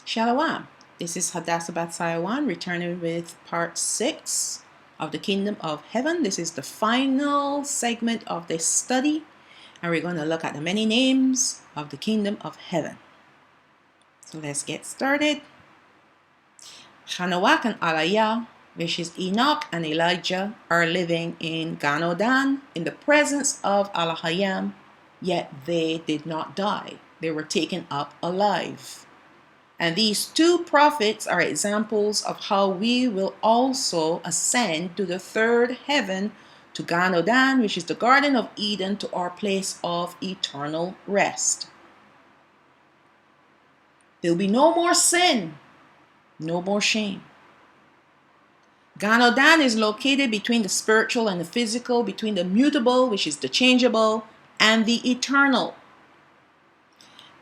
Shalom. This is Hadassah Bat Sayawan returning with part 6 of the Kingdom of Heaven. This is the final segment of this study, and we're going to look at the many names of the Kingdom of Heaven. So let's get started. Hanawak and Aliyah, which is Enoch and Elijah, are living in Gan Odan in the presence of Al-Hayam, yet they did not die. They were taken up alive. And these two prophets are examples of how we will also ascend to the third heaven, to Gan Odan, which is the Garden of Eden, to our place of eternal rest. There will be no more sin, no more shame. Gan Odan is located between the spiritual and the physical, between the mutable, which is the changeable, and the eternal.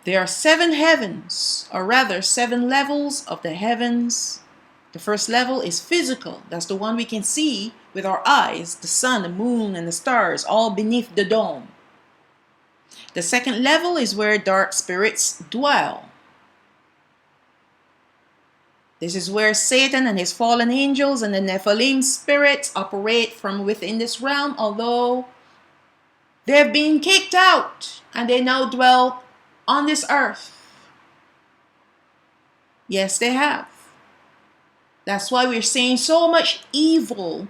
There are 7 heavens, or rather 7 levels of the heavens. The first level is physical. That's the one we can see with our eyes, the sun, the moon, and the stars, all beneath the dome. The second level is where dark spirits dwell. This is where Satan and his fallen angels and the Nephilim spirits operate from within this realm, although they've been kicked out and they now dwell on this earth. Yes, they have. That's why we're seeing so much evil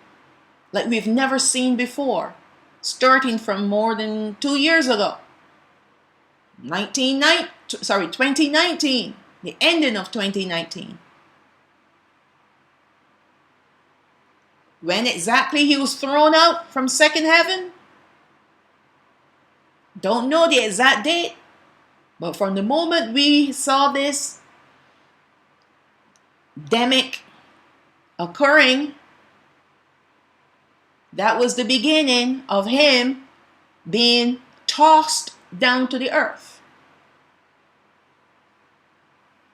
like we've never seen before, starting from more than 2 years ago. 2019, the ending of 2019. When exactly he was thrown out from second heaven? Don't know the exact date. But from the moment we saw this demic occurring, that was the beginning of him being tossed down to the earth.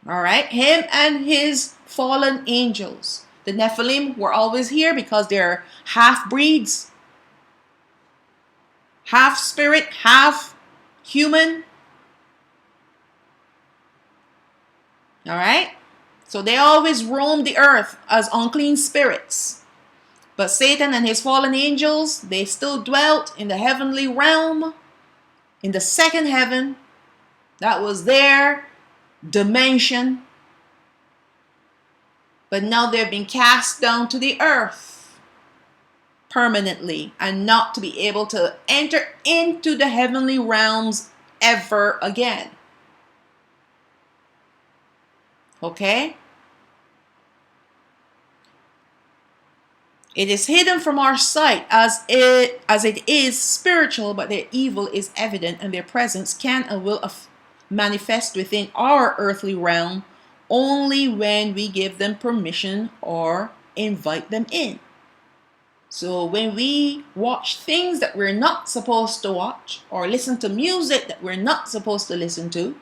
All right, him and his fallen angels. The Nephilim were always here because they're half-breeds, half spirit, half human. All right, so they always roam the earth as unclean spirits. But Satan and his fallen angels, they still dwelt in the heavenly realm, in the second heaven. That was their dimension. But now they've been cast down to the earth permanently and not to be able to enter into the heavenly realms ever again. Okay? It is hidden from our sight as it is spiritual, but their evil is evident, and their presence can and will manifest within our earthly realm only when we give them permission or invite them in. So when we watch things that we're not supposed to watch, or listen to music that we're not supposed to listen to,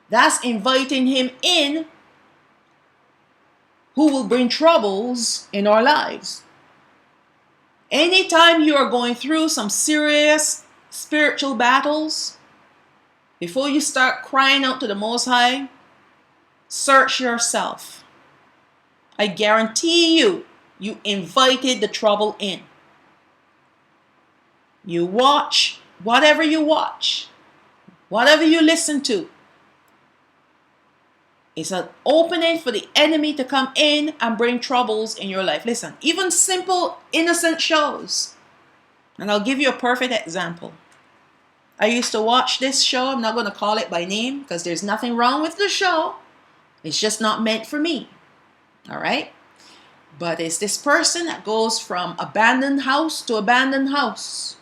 that's inviting him in, who will bring troubles in our lives. Anytime you are going through some serious spiritual battles, before you start crying out to the Most High, search yourself. I guarantee you, you invited the trouble in. You watch, whatever you watch, whatever you listen to, it's an opening for the enemy to come in and bring troubles in your life. Listen, even simple, innocent shows. And I'll give you a perfect example. I used to watch this show. I'm not going to call it by name because there's nothing wrong with the show. It's just not meant for me. All right? But it's this person that goes from abandoned house to abandoned house.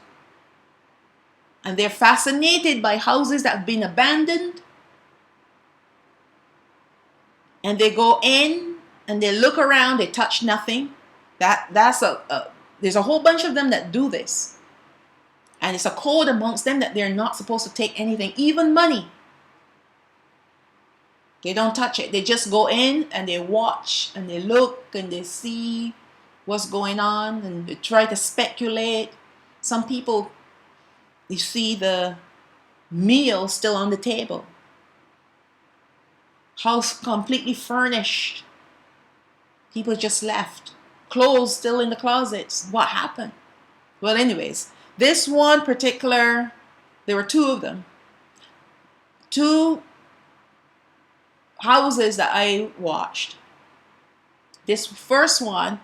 And they're fascinated by houses that have been abandoned. And they go in and they look around, they touch nothing. There's a whole bunch of them that do this. And it's a code amongst them that they're not supposed to take anything, even money. They don't touch it. They just go in and they watch and they look and they see what's going on and they try to speculate. Some people, you see the meal still on the table. House completely furnished. People just left. Clothes still in the closets. What happened? Well, anyways, this one particular, there were two of them. Two houses that I watched. This first one,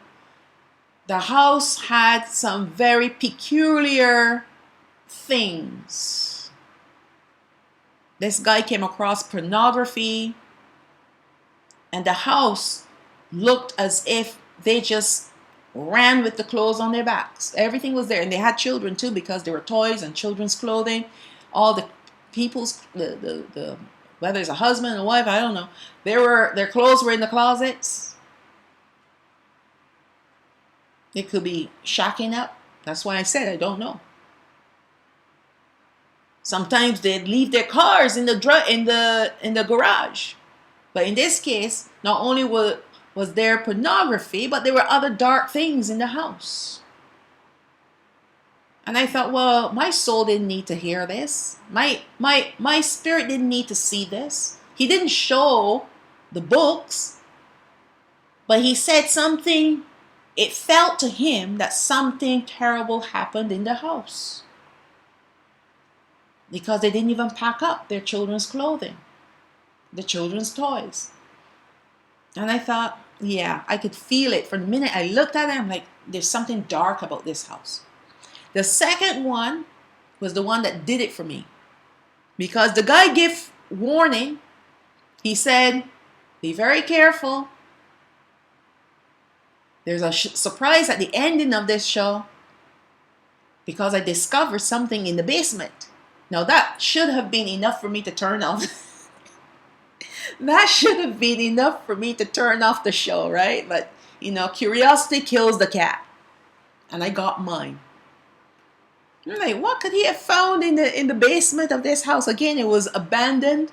the house had some very peculiar things. This guy came across pornography, and the house looked as if they just ran with the clothes on their backs. Everything was there, and they had children too, because there were toys and children's clothing. All the people's the whether it's a husband or wife, I don't know. Their clothes were in the closets. They could be shacking up. That's why I said I don't know. Sometimes they'd leave their cars in the garage. But in this case, not only was there pornography, but there were other dark things in the house. And I thought, well, my soul didn't need to hear this. My spirit didn't need to see this. He didn't show the books, but he said something. It felt to him that something terrible happened in the house, because they didn't even pack up their children's clothing, the children's toys. And I thought, yeah, I could feel it. For the minute I looked at it, I'm like, there's something dark about this house. The second one was the one that did it for me, because the guy gave warning. He said, be very careful. There's a surprise at the ending of this show, because I discovered something in the basement. Now that should have been enough for me to turn off. That should have been enough for me to turn off the show, right? But, curiosity kills the cat. And I got mine. I'm like, what could he have found in the basement of this house? Again, it was abandoned.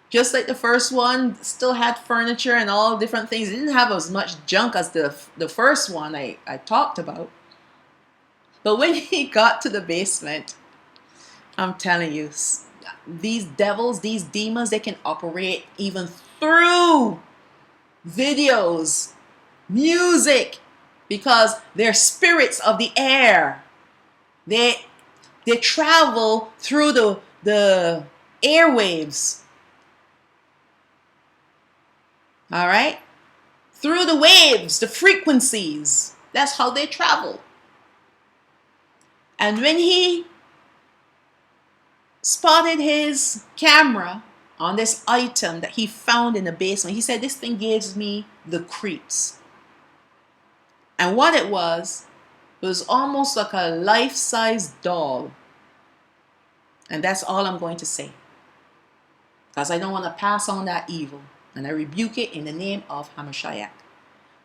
Just like the first one, still had furniture and all different things. It didn't have as much junk as the first one I talked about. But when he got to the basement, I'm telling you, these devils, these demons, they can operate even through videos, music, because they're spirits of the air. They travel through the airwaves. All right? Through the waves, the frequencies. That's how they travel. And when he spotted his camera on this item that he found in the basement, he said, this thing gives me the creeps. And what it was almost like a life-size doll. And that's all I'm going to say, because I don't want to pass on that evil. And I rebuke it in the name of Hamashiach.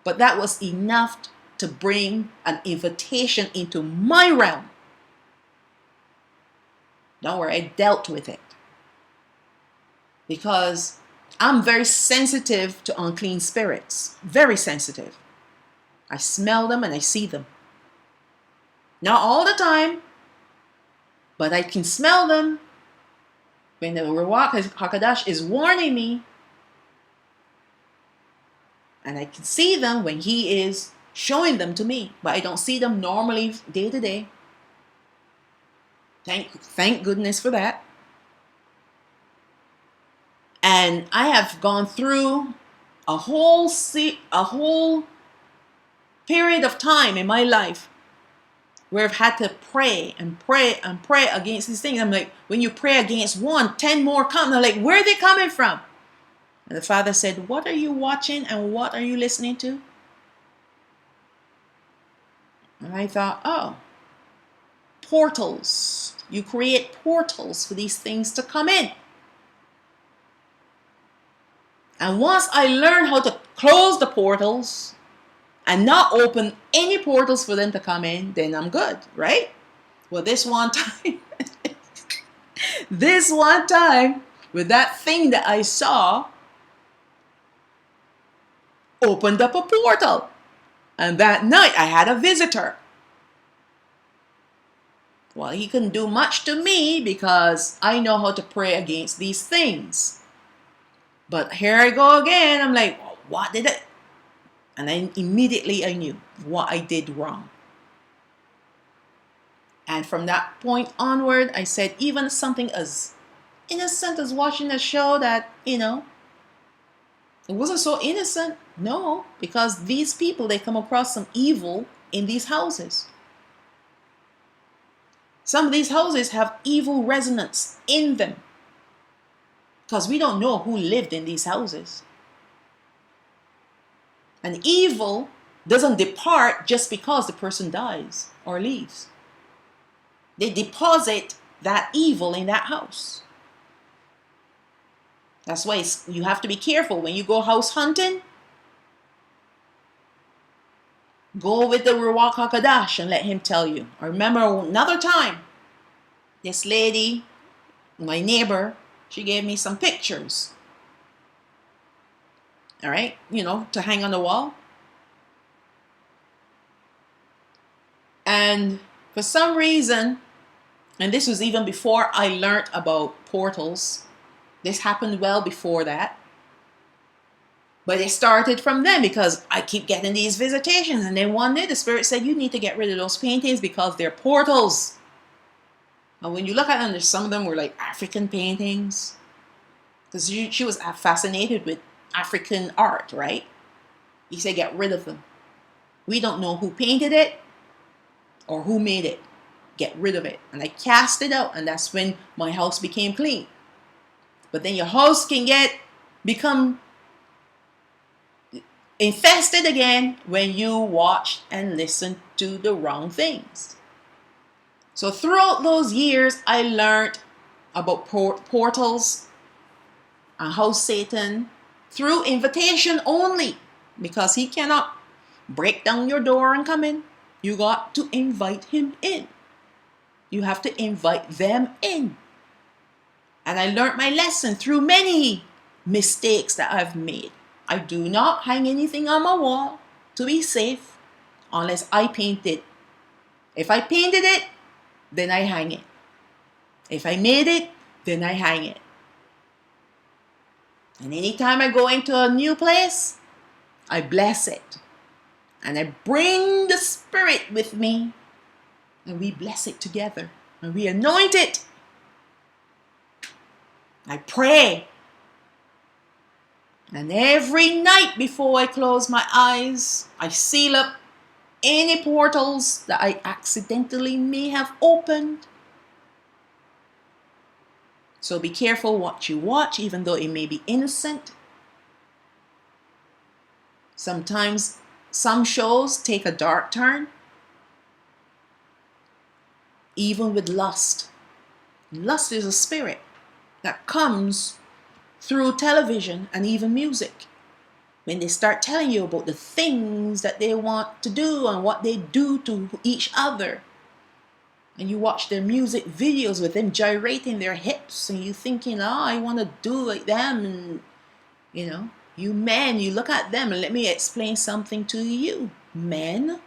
But that was enough to bring an invitation into my realm. Don't worry, I dealt with it. Because I'm very sensitive to unclean spirits. Very sensitive. I smell them and I see them. Not all the time, but I can smell them. When the Ruach HaKodesh is warning me, and I can see them when he is showing them to me, but I don't see them normally day to day. Thank goodness for that. And I have gone through a whole period of time in my life where I've had to pray and pray and pray against these things. I'm like, when you pray against one, 10 more come. I'm like, where are they coming from? And the Father said, what are you watching and what are you listening to? And I thought, oh, portals. You create portals for these things to come in. And once I learned how to close the portals and not open any portals for them to come in, then I'm good, right? Well, this one time, with that thing that I saw, opened up a portal. And that night I had a visitor. Well, he couldn't do much to me because I know how to pray against these things. But here I go again. I'm like, what did I? And then immediately I knew what I did wrong. And from that point onward, I said, even something as innocent as watching a show that, it wasn't so innocent. No, because these people, they come across some evil in these houses. Some of these houses have evil resonance in them. Because we don't know who lived in these houses. And evil doesn't depart just because the person dies or leaves. They deposit that evil in that house. That's why you have to be careful when you go house hunting. Go with the Ruach HaKodesh and let him tell you. I remember another time, this lady, my neighbor, she gave me some pictures. All right, to hang on the wall. And for some reason, and this was even before I learned about portals. This happened well before that. But it started from then because I keep getting these visitations. And then one day the Spirit said, you need to get rid of those paintings because they're portals. And when you look at them, some of them were like African paintings. Because she was fascinated with African art, right? He said, get rid of them. We don't know who painted it or who made it. Get rid of it. And I cast it out. And that's when my house became clean. But then your house can become infested again when you watch and listen to the wrong things. So throughout those years, I learned about portals and how Satan, through invitation only, because he cannot break down your door and come in. You got to invite him in. You have to invite them in. And I learned my lesson through many mistakes that I've made. I do not hang anything on my wall to be safe unless I paint it. If I painted it, then I hang it. If I made it, then I hang it. And anytime I go into a new place, I bless it. And I bring the Spirit with me. And we bless it together. And we anoint it. I pray. And every night before I close my eyes, I seal up any portals that I accidentally may have opened. So be careful what you watch, even though it may be innocent. Sometimes some shows take a dark turn. Even with lust. Lust is a spirit that comes through television and even music. When they start telling you about the things that they want to do and what they do to each other. And you watch their music videos with them gyrating their hips and you thinking, I want to do like them. And, you men, you look at them and let me explain something to you. Men,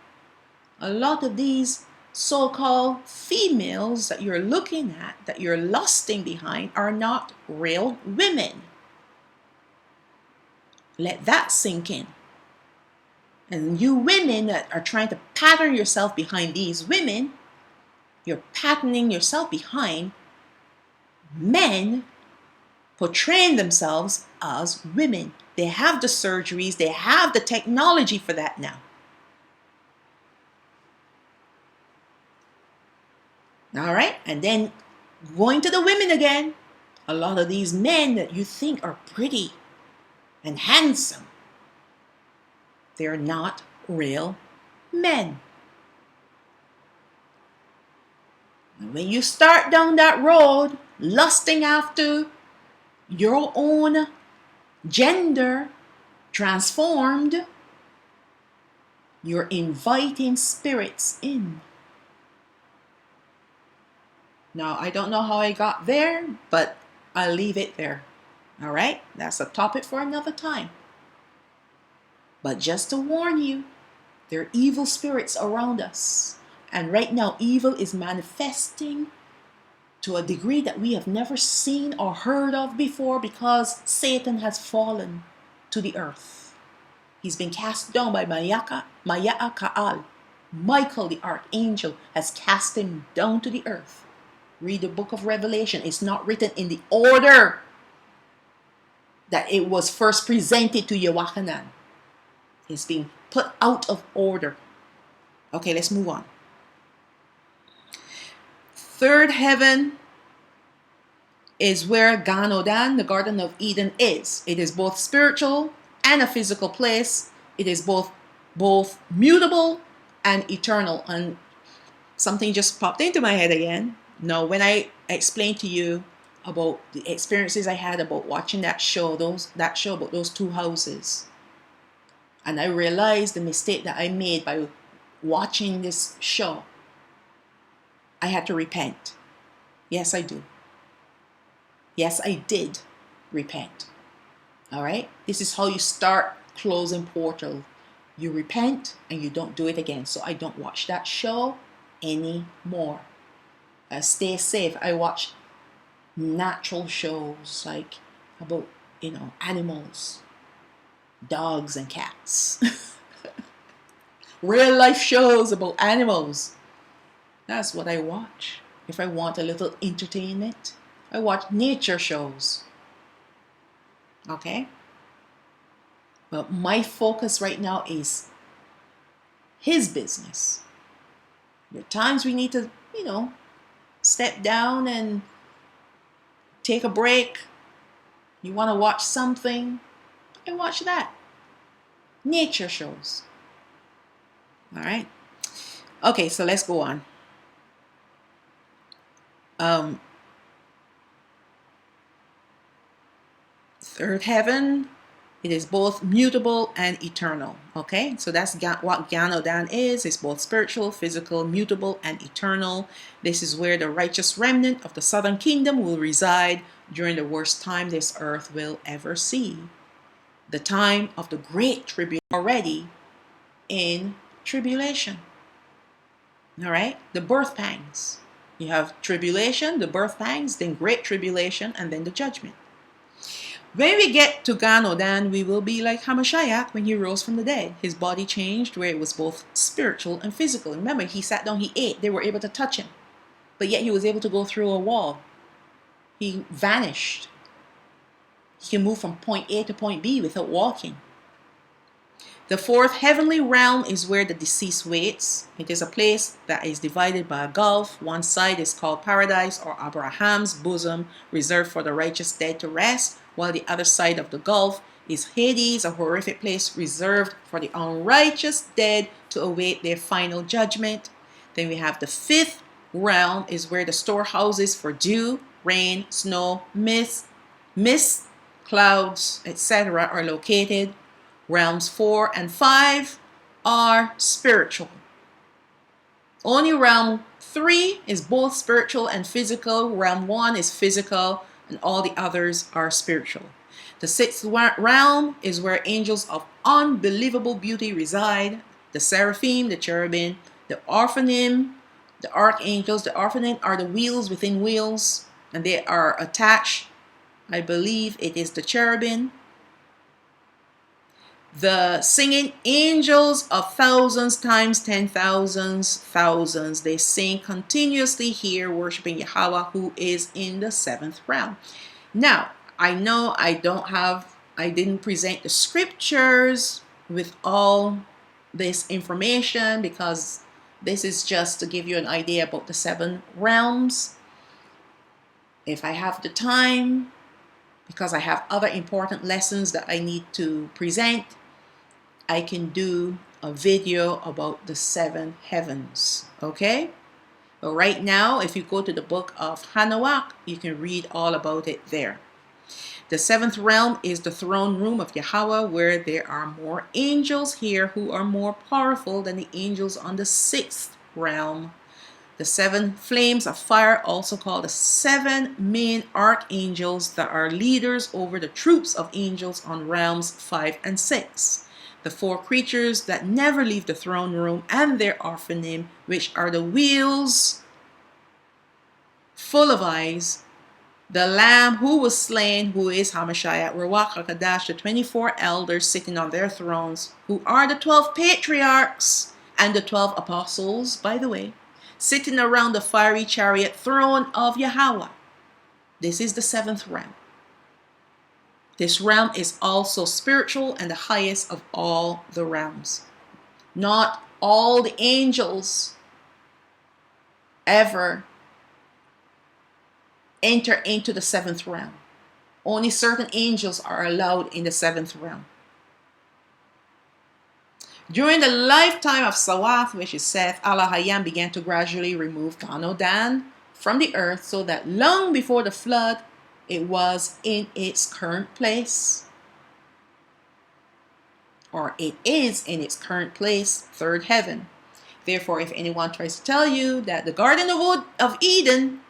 a lot of these so-called females that you're looking at, that you're lusting behind, are not real women. Let that sink in. And you women that are trying to pattern yourself behind these women, you're patterning yourself behind men portraying themselves as women. They have the surgeries, they have the technology for that now. All right, and then going to the women again. A lot of these men that you think are pretty and handsome, they're not real men. And when you start down that road, lusting after your own gender transformed, you're inviting spirits in. Now, I don't know how I got there, but I'll leave it there. All right? That's a topic for another time. But just to warn you, there are evil spirits around us. And right now, evil is manifesting to a degree that we have never seen or heard of before, because Satan has fallen to the earth. He's been cast down by Ma'akaal. Michael the archangel has cast him down to the earth. Read the book of Revelation. It's not written in the order that it was first presented to Yawachanan. It's being put out of order. Okay, let's move on. Third heaven is where Gan Odan, the Garden of Eden, is. It is both spiritual and a physical place. It is both mutable and eternal. And something just popped into my head again. Now, when I explained to you about the experiences I had about watching that show about those two houses, and I realized the mistake that I made by watching this show, I had to repent. Yes, I do. Yes, I did repent. All right? This is how you start closing portal. You repent and you don't do it again. So I don't watch that show anymore. I stay safe. I watch natural shows like about, animals, dogs and cats. Real life shows about animals. That's what I watch. If I want a little entertainment, I watch nature shows. Okay? But my focus right now is his business. There are times we need to, step down and take a break. You want to watch something? I watch that. Nature shows. All right? Okay, so let's go on. Third heaven, it is both mutable and eternal. Okay, so that's what Gan Odan is. It's both spiritual, physical, mutable, and eternal. This is where the righteous remnant of the southern kingdom will reside during the worst time this earth will ever see. The time of the great tribulation, already in tribulation. All right, the birth pangs. You have tribulation, the birth pangs, then great tribulation, and then the judgment. When we get to Gan Odan, we will be like Hamashiach when he rose from the dead. His body changed where it was both spiritual and physical. Remember, he sat down, he ate. They were able to touch him. But yet he was able to go through a wall. He vanished. He can move from point A to point B without walking. The fourth heavenly realm is where the deceased waits. It is a place that is divided by a gulf. One side is called paradise, or Abraham's bosom, reserved for the righteous dead to rest, while the other side of the gulf is Hades, a horrific place reserved for the unrighteous dead to await their final judgment. Then we have the fifth realm, is where the storehouses for dew, rain, snow, mist, clouds, etc. are located. Realms 4 and 5 are spiritual. Only realm 3 is both spiritual and physical. Realm 1 is physical, and all the others are spiritual. The sixth realm is where angels of unbelievable beauty reside. The seraphim, the cherubim, the orphanim, the archangels. The orphanim are the wheels within wheels, and they are attached. I believe it is the cherubim. The singing angels of thousands times 10,000s, thousands. They sing continuously here, worshiping Yahweh, who is in the seventh realm. Now, I know I didn't present the scriptures with all this information, because this is just to give you an idea about the seven realms. If I have the time, because I have other important lessons that I need to present, I can do a video about the seven heavens, okay? But right now, if you go to the book of Hanawak, you can read all about it there. The seventh realm is the throne room of Yahweh, where there are more angels here who are more powerful than the angels on the sixth realm. The seven flames of fire, also called the seven main archangels, that are leaders over the troops of angels on realms 5 and 6. The four creatures that never leave the throne room and their orphanim, which are the wheels full of eyes, the Lamb who was slain, who is Hamashiach, Ruach HaKadash, the 24 elders sitting on their thrones, who are the 12 patriarchs and the 12 apostles, by the way, sitting around the fiery chariot throne of Yahweh. This is the seventh realm. This realm is also spiritual and the highest of all the realms. Not all the angels ever enter into the seventh realm. Only certain angels are allowed in the seventh realm. During the lifetime of Sawath, which is Seth, Allah Hayam began to gradually remove Gan Odan from the earth so that long before the flood, it was in its current place. Or it is in its current place, third heaven. Therefore, if anyone tries to tell you that the Garden of Eden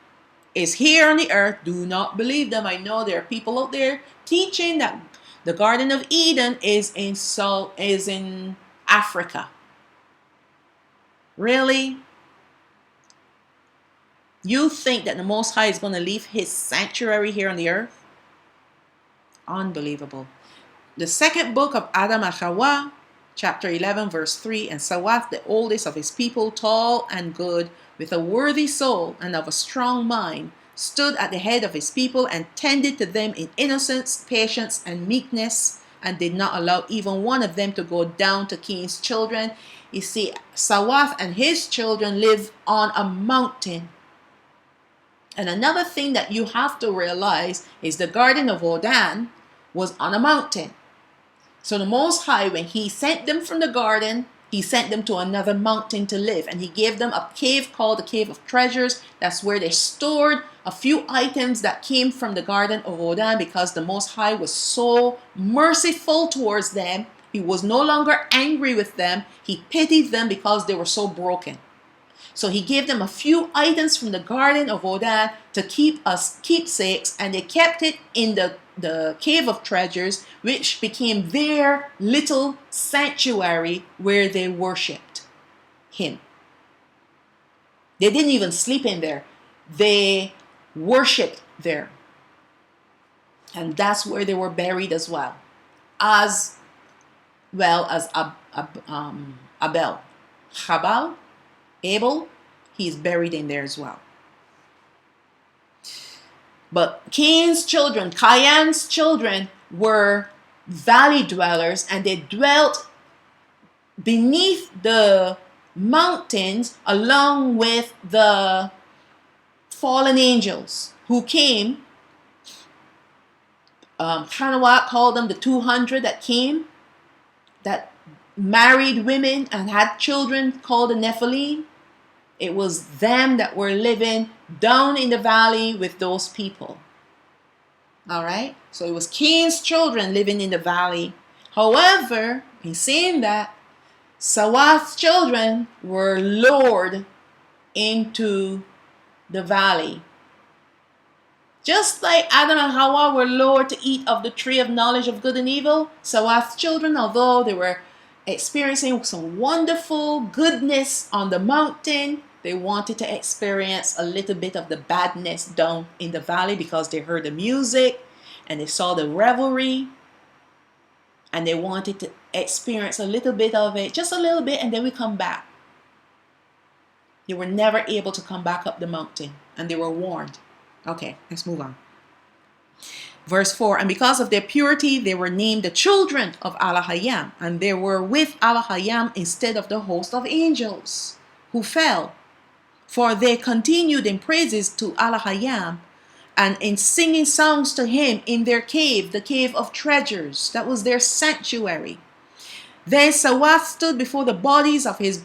is here on the earth, do not believe them. I know there are people out there teaching that the Garden of Eden is in Africa. Really? You think that the Most High is going to leave his sanctuary here on the earth? Unbelievable. The second book of Adam and Hawa, chapter 11, verse 3, and Sawath, the oldest of his people, tall and good, with a worthy soul and of a strong mind, stood at the head of his people and tended to them in innocence, patience, and meekness, and did not allow even one of them to go down to Cain's children. You see, Sawath and his children live on a mountain. And another thing that you have to realize is the Garden of Odan was on a mountain. So the Most High, when he sent them from the garden, he sent them to another mountain to live. And he gave them a cave called the Cave of Treasures. That's where they stored a few items that came from the Garden of Odan, because the Most High was so merciful towards them. He was no longer angry with them. He pitied them because they were so broken. So he gave them a few items from the Garden of Odan to keep us keepsakes, and they kept it in the Cave of Treasures, which became their little sanctuary where they worshipped him. They didn't even sleep in there. They worshipped there. And that's where they were buried as well. As Abel. Abel, he's buried in there as well. But Cain's children, Cain's children, were valley dwellers, and they dwelt beneath the mountains along with the fallen angels who came. Hanawat called them the 200 that came, that married women and had children, called the Nephilim. It was them that were living down in the valley with those people. All right? So it was Cain's children living in the valley. However, in saying that, Sawath's children were lured into the valley. Just like Adam and Hawa were lured to eat of the tree of knowledge of good and evil, Sawath's children, although they were experiencing some wonderful goodness on the mountain, they wanted to experience a little bit of the badness down in the valley, because they heard the music and they saw the revelry, and they wanted to experience a little bit of it, just a little bit, and then we come back. They were never able to come back up the mountain, and they were warned. Okay, let's move on. Verse 4, and because of their purity, they were named the children of Allah Hayam, and they were with Allah Hayam instead of the host of angels who fell. For they continued in praises to Allah Hayam and in singing songs to him in their cave, the Cave of Treasures. That was their sanctuary. Then Sawath stood before the bodies of his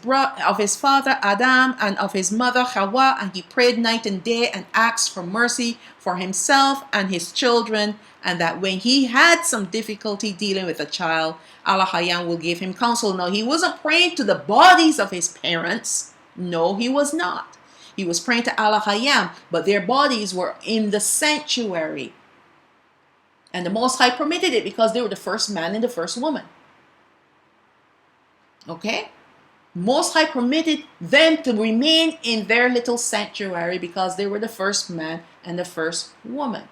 father Adam and of his mother Hawa, and he prayed night and day and asked for mercy for himself and his children, and that when he had some difficulty dealing with a child, Allah Hayam will give him counsel. Now, he wasn't praying to the bodies of his parents. No, he was not. He was praying to Allah Hayam, but their bodies were in the sanctuary. And the Most High permitted it because they were the first man and the first woman. Okay? Most High permitted them to remain in their little sanctuary because they were the first man and the first woman.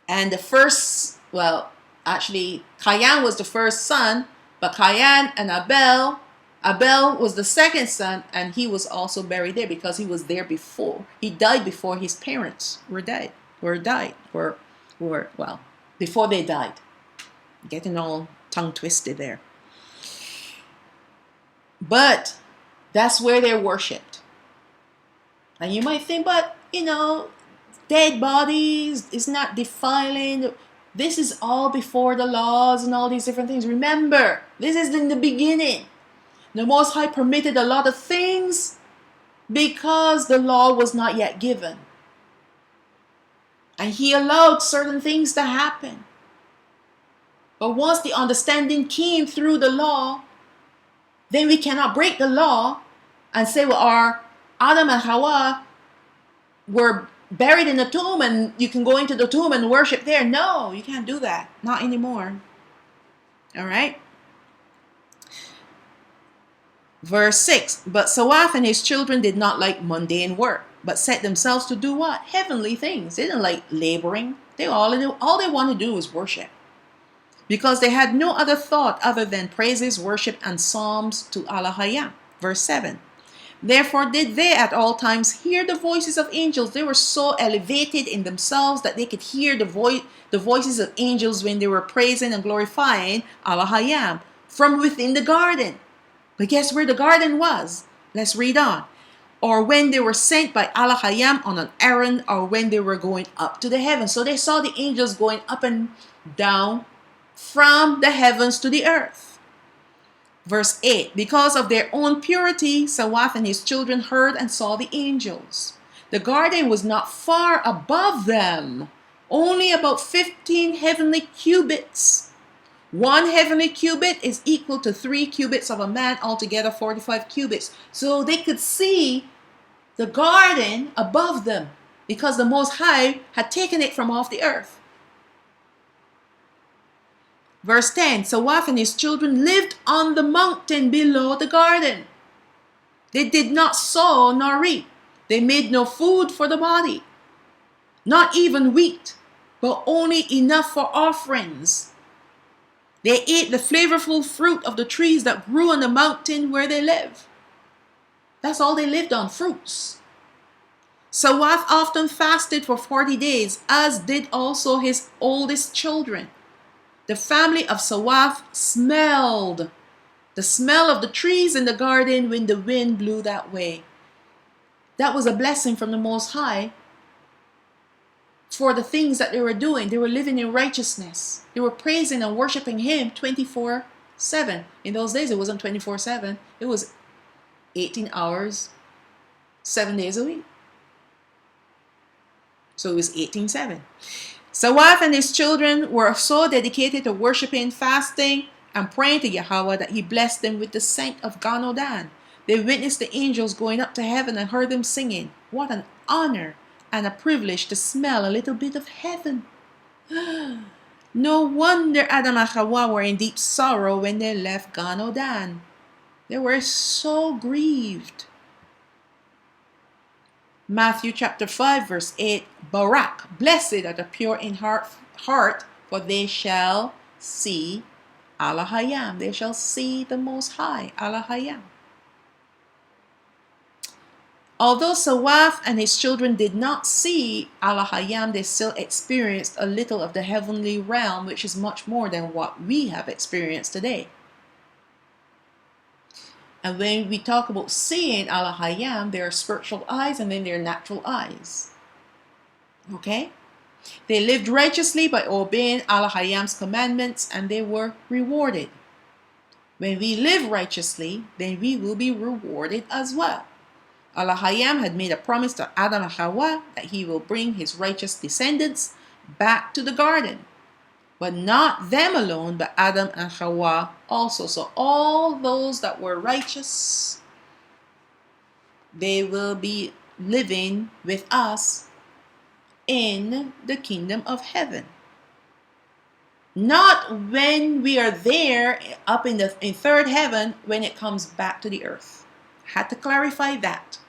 And the first, well, actually, Cain was the first son, but Cain and Abel was the second son, and he was also buried there because he was there before. He died before his parents were well, before they died. Getting all tongue twisted there. But that's where they're worshipped. And you might think, but dead bodies is not defiling. This is all before the laws and all these different things. Remember, this is in the beginning. The Most High permitted a lot of things because the law was not yet given. And He allowed certain things to happen. But once the understanding came through the law, then we cannot break the law and say, well, our Adam and Hawa were buried in the tomb and you can go into the tomb and worship there. No, you can't do that. Not anymore. All right. Verse 6. But Sawath and his children did not like mundane work, but set themselves to do what? Heavenly things. They didn't like laboring. All they want to do is worship. Because they had no other thought other than praises, worship, and psalms to Allah. Verse 7. Therefore did they at all times hear the voices of angels. They were so elevated in themselves that they could hear the voices of angels when they were praising and glorifying Allah from within the garden. But guess where the garden was? Let's read on. Or when they were sent by Allah on an errand, or when they were going up to the heavens. So they saw the angels going up and down from the heavens to the earth. Verse 8. Because of their own purity, Sawath and his children heard and saw the angels. The garden was not far above them, only about 15 heavenly cubits. 1 heavenly cubit is equal to 3 cubits of a man, altogether 45 cubits. So they could see the garden above them because the Most High had taken it from off the earth. Verse 10. Sawath and his children lived on the mountain below the garden. They did not sow nor reap. They made no food for the body, not even wheat, but only enough for offerings. They ate the flavorful fruit of the trees that grew on the mountain where they live. That's all they lived on, fruits. Sawath often fasted for 40 days, as did also his oldest children. The family of Sawath smelled the smell of the trees in the garden when the wind blew that way. That was a blessing from the Most High for the things that they were doing. They were living in righteousness. They were praising and worshiping Him 24/7. In those days, it wasn't 24/7. It was 18 hours, 7 days a week. So it was 18/7. Sawath and his children were so dedicated to worshiping, fasting, and praying to Yahweh that He blessed them with the scent of Ganodan. They witnessed the angels going up to heaven and heard them singing. What an honor and a privilege to smell a little bit of heaven. No wonder Adam and Hawa were in deep sorrow when they left Ganodan. They were so grieved. Matthew chapter 5 verse 8. Barak, blessed are the pure in heart, for they shall see Allah. They shall see the Most High, Allah. Although Sawath and his children did not see Allah, they still experienced a little of the heavenly realm, which is much more than what we have experienced today. And when we talk about seeing Allah, there are spiritual eyes and then there are natural eyes. Okay? They lived righteously by obeying Allah's commandments and they were rewarded. When we live righteously, then we will be rewarded as well. Allah had made a promise to Adam and Hawa that He will bring His righteous descendants back to the garden. But not them alone, but Adam and Hawa also. So all those that were righteous, they will be living with us in the kingdom of heaven. Not when we are there up in third heaven when it comes back to the earth. Had to clarify that.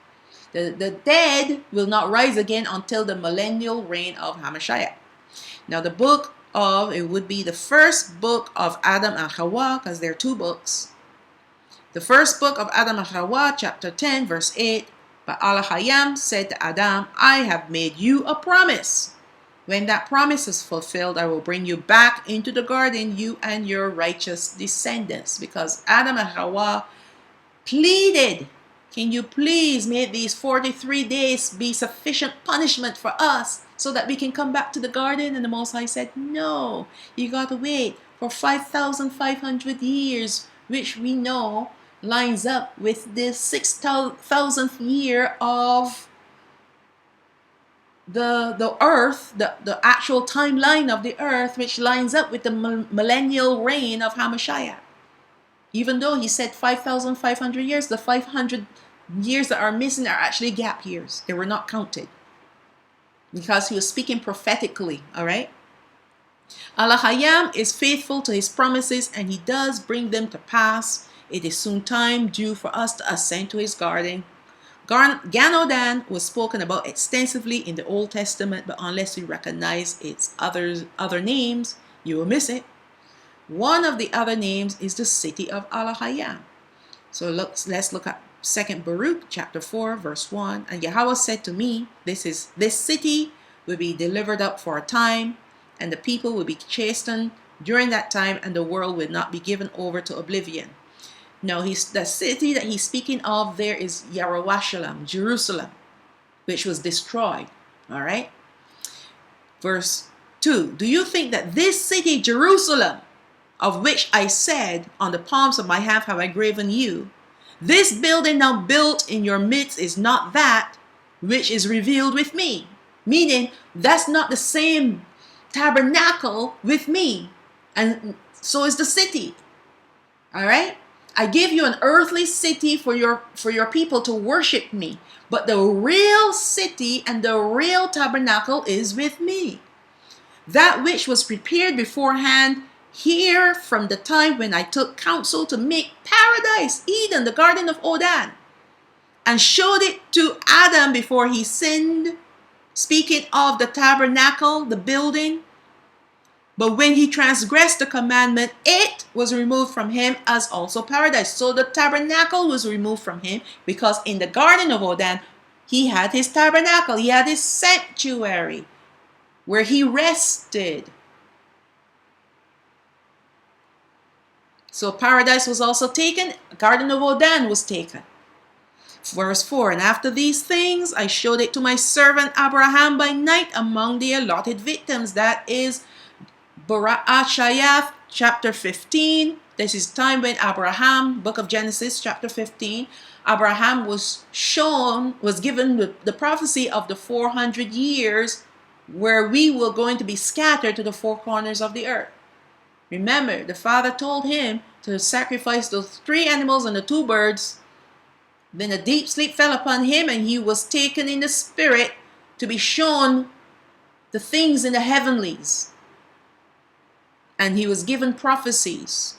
The dead will not rise again until the millennial reign of Hamashiach. Now the book of, it would be the first book of Adam and Hawa, because there are two books. The first book of Adam and Hawa, chapter 10, verse 8. But Allah Hayam said to Adam, I have made you a promise. When that promise is fulfilled, I will bring you back into the garden, you and your righteous descendants. Because Adam and Hawa pleaded, can you please make these 43 days be sufficient punishment for us so that we can come back to the garden? And the Most High said, no, you got to wait for 5,500 years, which we know lines up with the 6,000th year of the earth, the actual timeline of the earth, which lines up with the millennial reign of Hamashiach. Even though he said 5,500 years, the 500 years that are missing are actually gap years. They were not counted because he was speaking prophetically. All right. Allah Hayam is faithful to his promises, and he does bring them to pass. It is soon time due for us to ascend to his garden. Gan Odan was spoken about extensively in the Old Testament, but unless you recognize its other names, you will miss it. One of the other names is the city of Allah Hayam. So let's look at 2nd Baruch chapter 4 verse 1. And Yahweh said to me, this city will be delivered up for a time, and the people will be chastened during that time, and the world will not be given over to oblivion. Now, the city that he's speaking of there is Yerushalayim, Jerusalem, which was destroyed. All right. Verse 2. Do you think that this city, Jerusalem, of which I said, on the palms of my hand have I graven you, this building now built in your midst is not that which is revealed with me? Meaning, that's not the same tabernacle with me. And so is the city. All right. I give you an earthly city for your people to worship me, but the real city and the real tabernacle is with me. That which was prepared beforehand here from the time when I took counsel to make paradise, Eden, the garden of Odan, and showed it to Adam before he sinned, speaking of the tabernacle, the building. But when he transgressed the commandment, it was removed from him as also paradise. So the tabernacle was removed from him, because in the garden of Odan, he had his tabernacle. He had his sanctuary where he rested. So paradise was also taken. Garden of Odan was taken. Verse 4. And after these things, I showed it to my servant Abraham by night among the allotted victims. That is Bara'at chapter 15. This is time when Abraham, book of Genesis chapter 15, Abraham was given the prophecy of the 400 years where we were going to be scattered to the four corners of the earth. Remember, the father told him to sacrifice those 3 animals and the 2 birds. Then a deep sleep fell upon him, and he was taken in the spirit to be shown the things in the heavenlies. And he was given prophecies.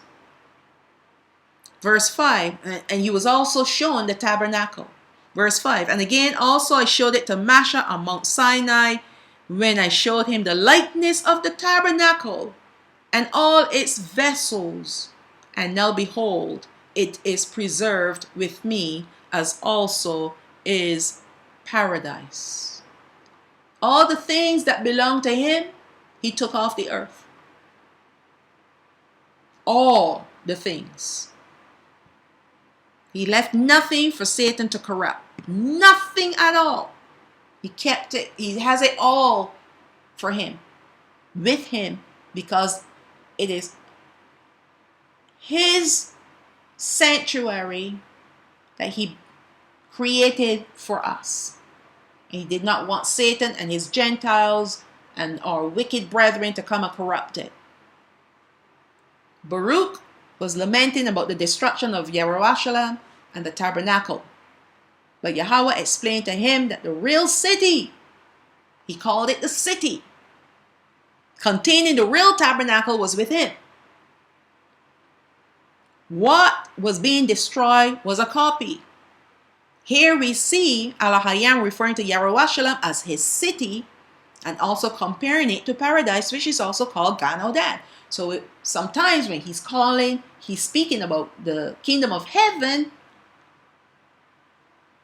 Verse 5, and he was also shown the tabernacle. Verse 5, and again also I showed it to Masha on Mount Sinai, when I showed him the likeness of the tabernacle and all its vessels. And now behold, it is preserved with me, as also is paradise. All the things that belong to him, he took off the earth. All the things. He left nothing for Satan to corrupt. Nothing at all. He kept it. He has it all for him, with him, because it is his sanctuary that he created for us. And he did not want Satan and his Gentiles and our wicked brethren to come and corrupt it. Baruch was lamenting about the destruction of Yerushalayim and the tabernacle. But Yahweh explained to him that the real city, he called it the city, containing the real tabernacle was with him. What was being destroyed was a copy. Here we see Al-Hayam referring to Yerushalayim as his city and also comparing it to paradise, which is also called Gan Odan. So sometimes when he's speaking about the kingdom of heaven,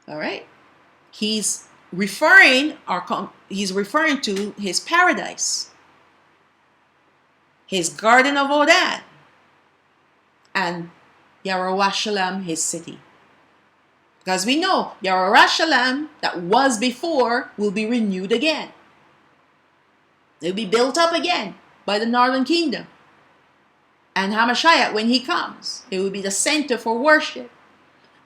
all right, he's referring to his paradise, his garden of Odan, and Yerushalayim, his city. Because we know Yerushalayim that was before will be renewed again. It will be built up again by the northern kingdom. And Hamashiach, when he comes, it will be the center for worship.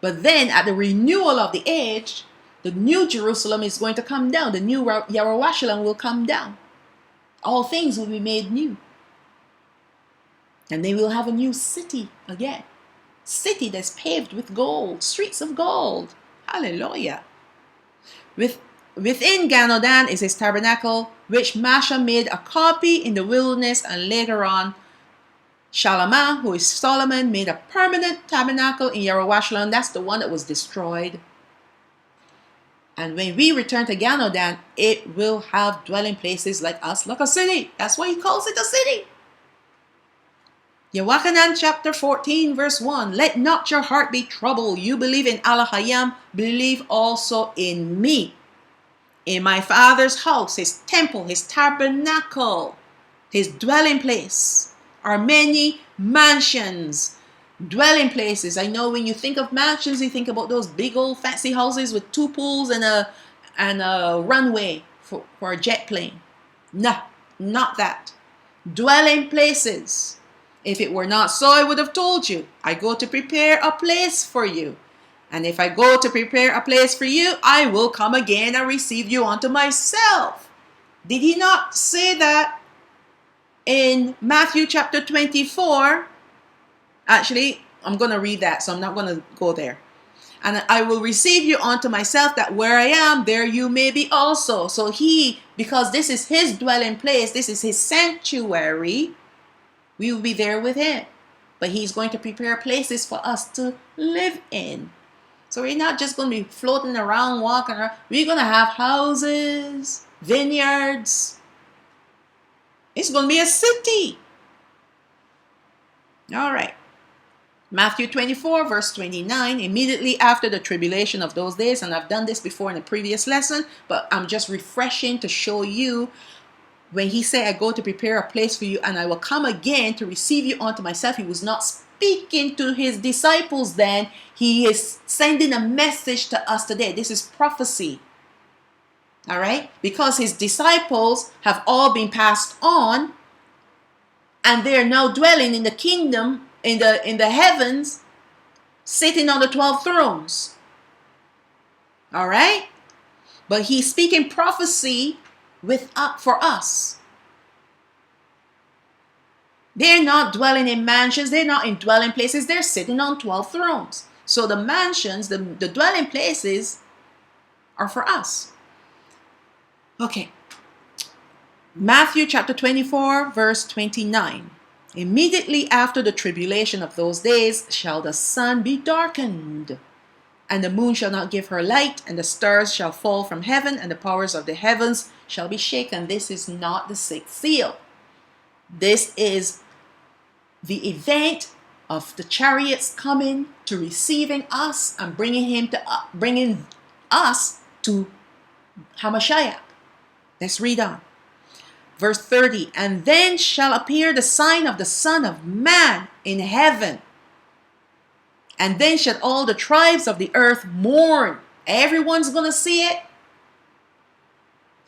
But then at the renewal of the age, the new Jerusalem is going to come down. The new Yerushalayim will come down. All things will be made new. And they will have a new city again. City that's paved with gold, streets of gold. Hallelujah. Within Gan Odan is his tabernacle, which Masha made a copy in the wilderness, and later on Shalamah, who is Solomon, made a permanent tabernacle in Yerushalayim. That's the one that was destroyed. And when we return to Gan Odan, it will have dwelling places like us, like a city. That's why he calls it a city. Yochanan chapter 14 verse 1. Let not your heart be troubled. You believe in Al-Hayam, believe also in me. In my Father's house, his temple, his tabernacle, his dwelling place are many mansions, dwelling places. I know when you think of mansions, you think about those big old fancy houses with 2 pools and a runway for a jet plane. No, not that. Dwelling places. If it were not so, I would have told you. I go to prepare a place for you. And if I go to prepare a place for you, I will come again and receive you unto myself. Did he not say that in Matthew chapter 24? Actually, I'm going to read that, so I'm not going to go there. And I will receive you unto myself, that where I am, there you may be also. So because this is his dwelling place, this is his sanctuary, we will be there with him. But he's going to prepare places for us to live in. So we're not just going to be floating around, walking around. We're going to have houses, vineyards. It's going to be a city. All right. Matthew 24 verse 29. Immediately after the tribulation of those days, and I've done this before in a previous lesson, but I'm just refreshing to show you. When he said, I go to prepare a place for you, and I will come again to receive you unto myself, he was not speaking to his disciples then. He is sending a message to us today. This is prophecy. All right? Because his disciples have all been passed on, and they are now dwelling in the kingdom, in the heavens, sitting on the 12 thrones. All right? But he's speaking prophecy for us. They're not dwelling in mansions. They're not in dwelling places. They're sitting on 12 thrones. So the mansions, the dwelling places are for us. Okay. Matthew chapter 24 verse 29. Immediately after the tribulation of those days shall the sun be darkened, and the moon shall not give her light, and the stars shall fall from heaven, and the powers of the heavens shall be shaken. This is not the 6th seal. This is the event of the chariots coming to receiving us and bringing us to Hamashiach. Let's read on. Verse 30. And then shall appear the sign of the Son of Man in heaven. And then shall all the tribes of the earth mourn. Everyone's going to see it.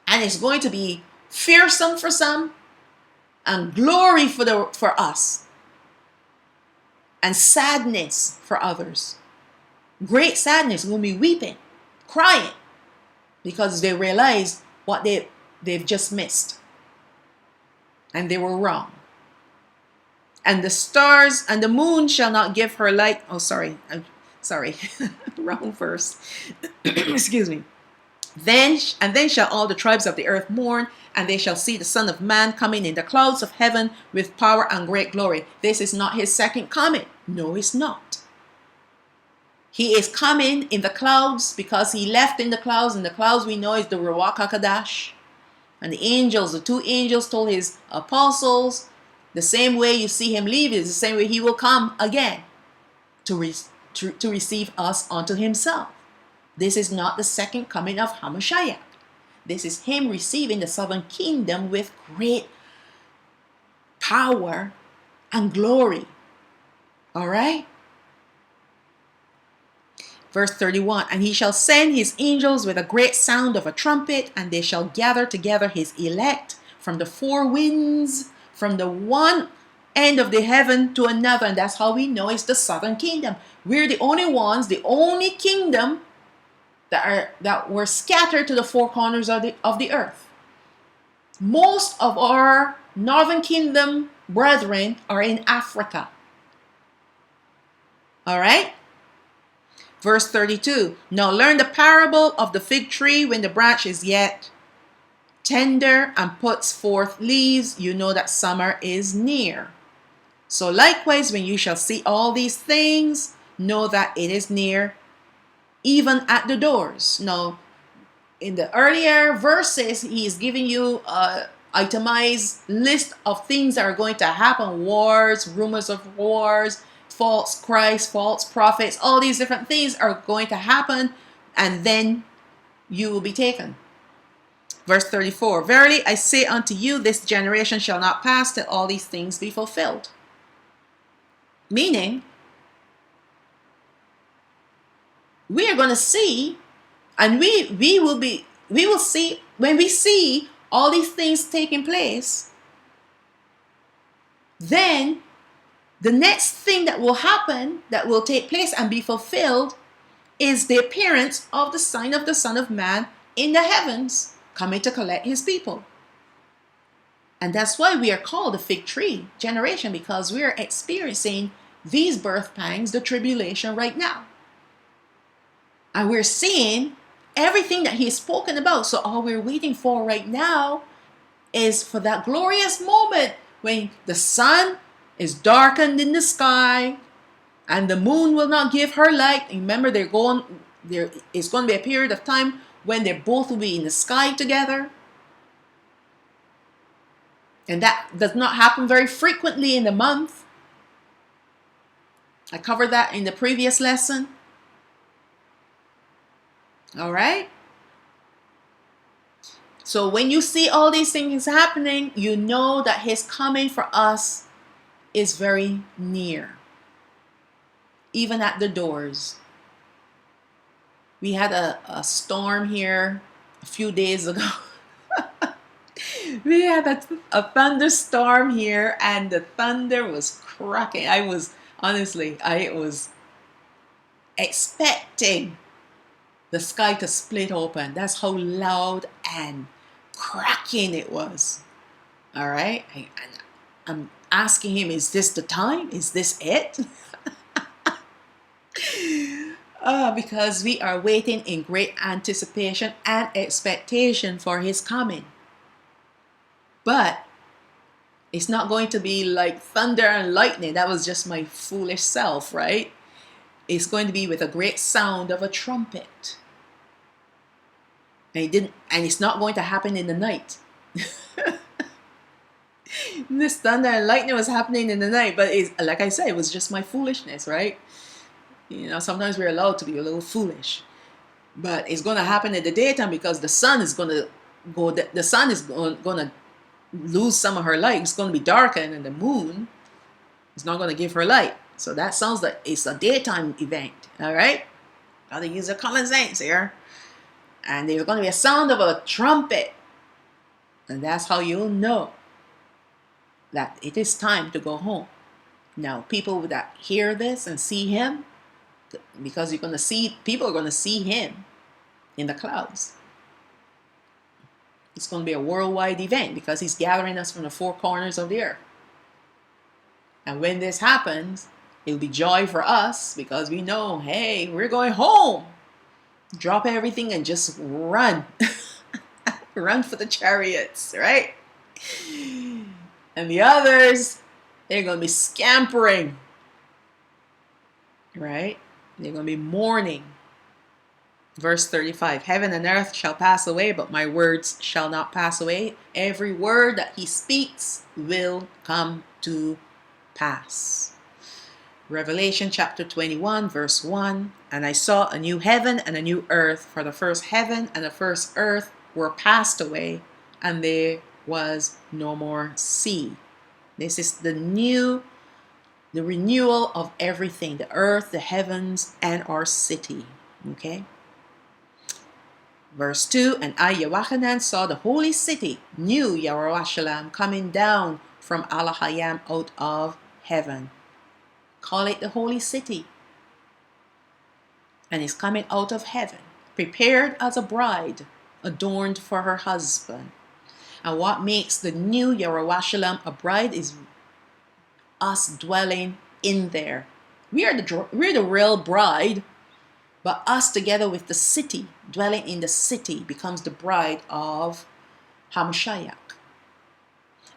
And it's going to be fearsome for some and glory for us. And sadness for others. Great sadness. We'll be weeping, crying, because they realize what they've just missed. And they were wrong. And the stars and the moon shall not give her light. Oh, sorry. Wrong verse. Excuse me. Then shall all the tribes of the earth mourn, and they shall see the Son of Man coming in the clouds of heaven with power and great glory. This is not his second coming. No, it's not. He is coming in the clouds because he left in the clouds. And the clouds we know is the Ruach HaKodesh. And the angels, the two angels told his apostles, the same way you see him leave is the same way he will come again to receive us unto himself. This is not the second coming of Hamashiach. This is him receiving the southern kingdom with great power and glory. All right? Verse 31, and he shall send his angels with a great sound of a trumpet, and they shall gather together his elect from the four winds, from the one end of the heaven to another. And that's how we know it's the southern kingdom. We're the only ones, the only kingdom that were scattered to the four corners of the earth. Most of our northern kingdom brethren are in Africa. All right? Verse 32, now learn the parable of the fig tree. When the branch is yet tender and puts forth leaves, you know that summer is near. So likewise, when you shall see all these things, know that it is near, even at the doors. Now, in the earlier verses, he is giving you an itemized list of things that are going to happen. Wars, rumors of wars, false Christ, false prophets, all these different things are going to happen, and then you will be taken. Verse 34, verily I say unto you, this generation shall not pass till all these things be fulfilled. Meaning, we are going to see, and we will see, when we see all these things taking place, then the next thing that will happen, that will take place and be fulfilled, is the appearance of the sign of the Son of Man in the heavens, coming to collect his people. And that's why we are called the fig tree generation, because we are experiencing these birth pangs, the tribulation right now. And we're seeing everything that he's spoken about. So all we're waiting for right now is for that glorious moment when the sun is darkened in the sky and the moon will not give her light. Remember, there is going to be a period of time when they both will be in the sky together. And that does not happen very frequently in the month. I covered that in the previous lesson. All right. So when you see all these things happening, you know that his coming for us is very near. Even at the doors. We had a storm here a few days ago. We had a thunderstorm here, and the thunder was cracking. I was expecting the sky to split open. That's how loud and cracking it was. All right. I'm asking him, is this the time? Is this it? Because we are waiting in great anticipation and expectation for his coming. But it's not going to be like thunder and lightning. That was just my foolish self, right? It's going to be with a great sound of a trumpet. And it's not going to happen in the night. This thunder and lightning was happening in the night, but like I said, it was just my foolishness, right? You know, sometimes we're allowed to be a little foolish, but it's going to happen in the daytime because the sun is going to go. The sun is going to lose some of her light. It's going to be darkened, and the moon is not going to give her light. So that sounds like it's a daytime event. All right, gotta use the common sense here. And there's going to be a sound of a trumpet, and that's how you'll know that it is time to go home. Now, people that hear this and see him, because people are going to see him in the clouds. It's going to be a worldwide event because he's gathering us from the four corners of the earth. And when this happens, it'll be joy for us because we know, hey, we're going home. Drop everything and just run. Run for the chariots, right? And the others, they're going to be scampering, right? They're going to be mourning. Verse 35, heaven and earth shall pass away, but my words shall not pass away. Every word that he speaks will come to pass. Revelation chapter 21, verse 1, and I saw a new heaven and a new earth, for the first heaven and the first earth were passed away, and there was no more sea. This is the renewal of everything, the earth, the heavens, and our city. Okay? Verse 2, and I, Yochanan, saw the holy city, New Jerusalem, coming down from Alahayam out of heaven. Call it the holy city. And is coming out of heaven, prepared as a bride, adorned for her husband. And what makes the New Jerusalem a bride is us dwelling in there. We're the real bride, but us together with the city, dwelling in the city, becomes the bride of Hamashiach.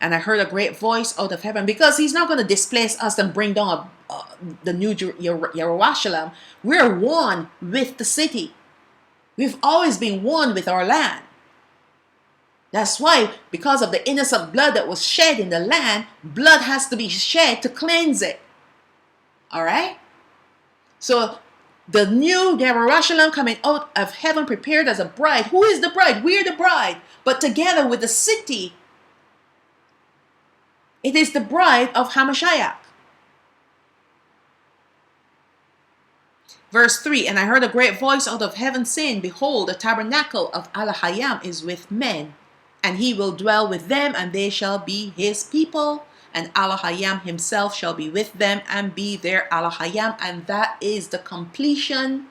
And I heard a great voice out of heaven, because he's not going to displace us and bring down the New Jerusalem. We're one with the city. We've always been one with our land. That's why, because of the innocent blood that was shed in the land, blood has to be shed to cleanse it. All right? So the New Jerusalem coming out of heaven, prepared as a bride. Who is the bride? We're the bride. But together with the city, it is the bride of Hamashiach. Verse 3, and I heard a great voice out of heaven saying, behold, the tabernacle of Alahayam is with men, and he will dwell with them, and they shall be his people, and Alahayam himself shall be with them and be their Alahayam. And that is the completion,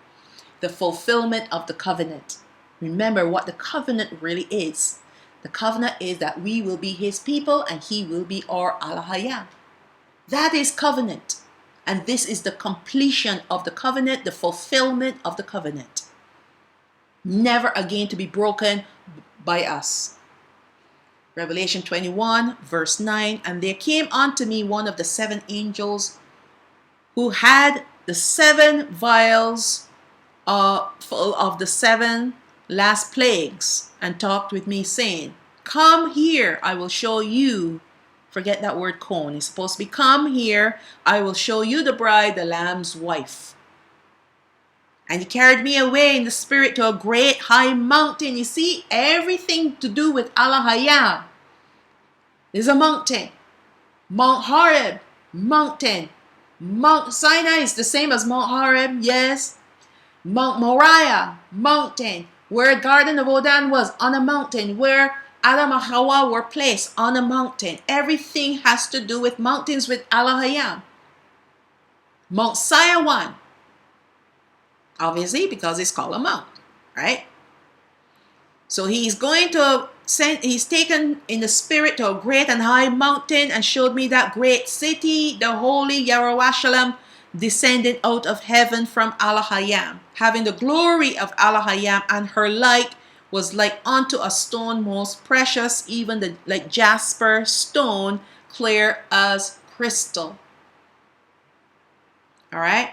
the fulfillment of the covenant. Remember what the covenant really is. The covenant is that we will be his people and he will be our Alahayam. That is covenant. And this is the completion of the covenant, the fulfillment of the covenant. Never again to be broken by us. Revelation 21, verse 9, and there came unto me one of the 7 angels who had the 7 vials full of the 7 last plagues, and talked with me, saying, come here, I will show you. Forget that word cone. It's supposed to be come here, I will show you the bride, the Lamb's wife. And he carried me away in the spirit to a great high mountain. You see, everything to do with Alahayam is a mountain. Mount Horeb, mountain. Mount Sinai is the same as Mount Horeb, yes. Mount Moriah, mountain. Where Garden of Eden was, on a mountain. Where Adam and Hawa were placed, on a mountain. Everything has to do with mountains with Alahayam. Mount Sinai, obviously, because it's called a mount, right? So he's taken in the spirit to a great and high mountain and showed me that great city, the holy Jerusalem, descended out of heaven from Alahayam, having the glory of Alahayam, and her light was like unto a stone most precious, even like jasper stone, clear as crystal. All right?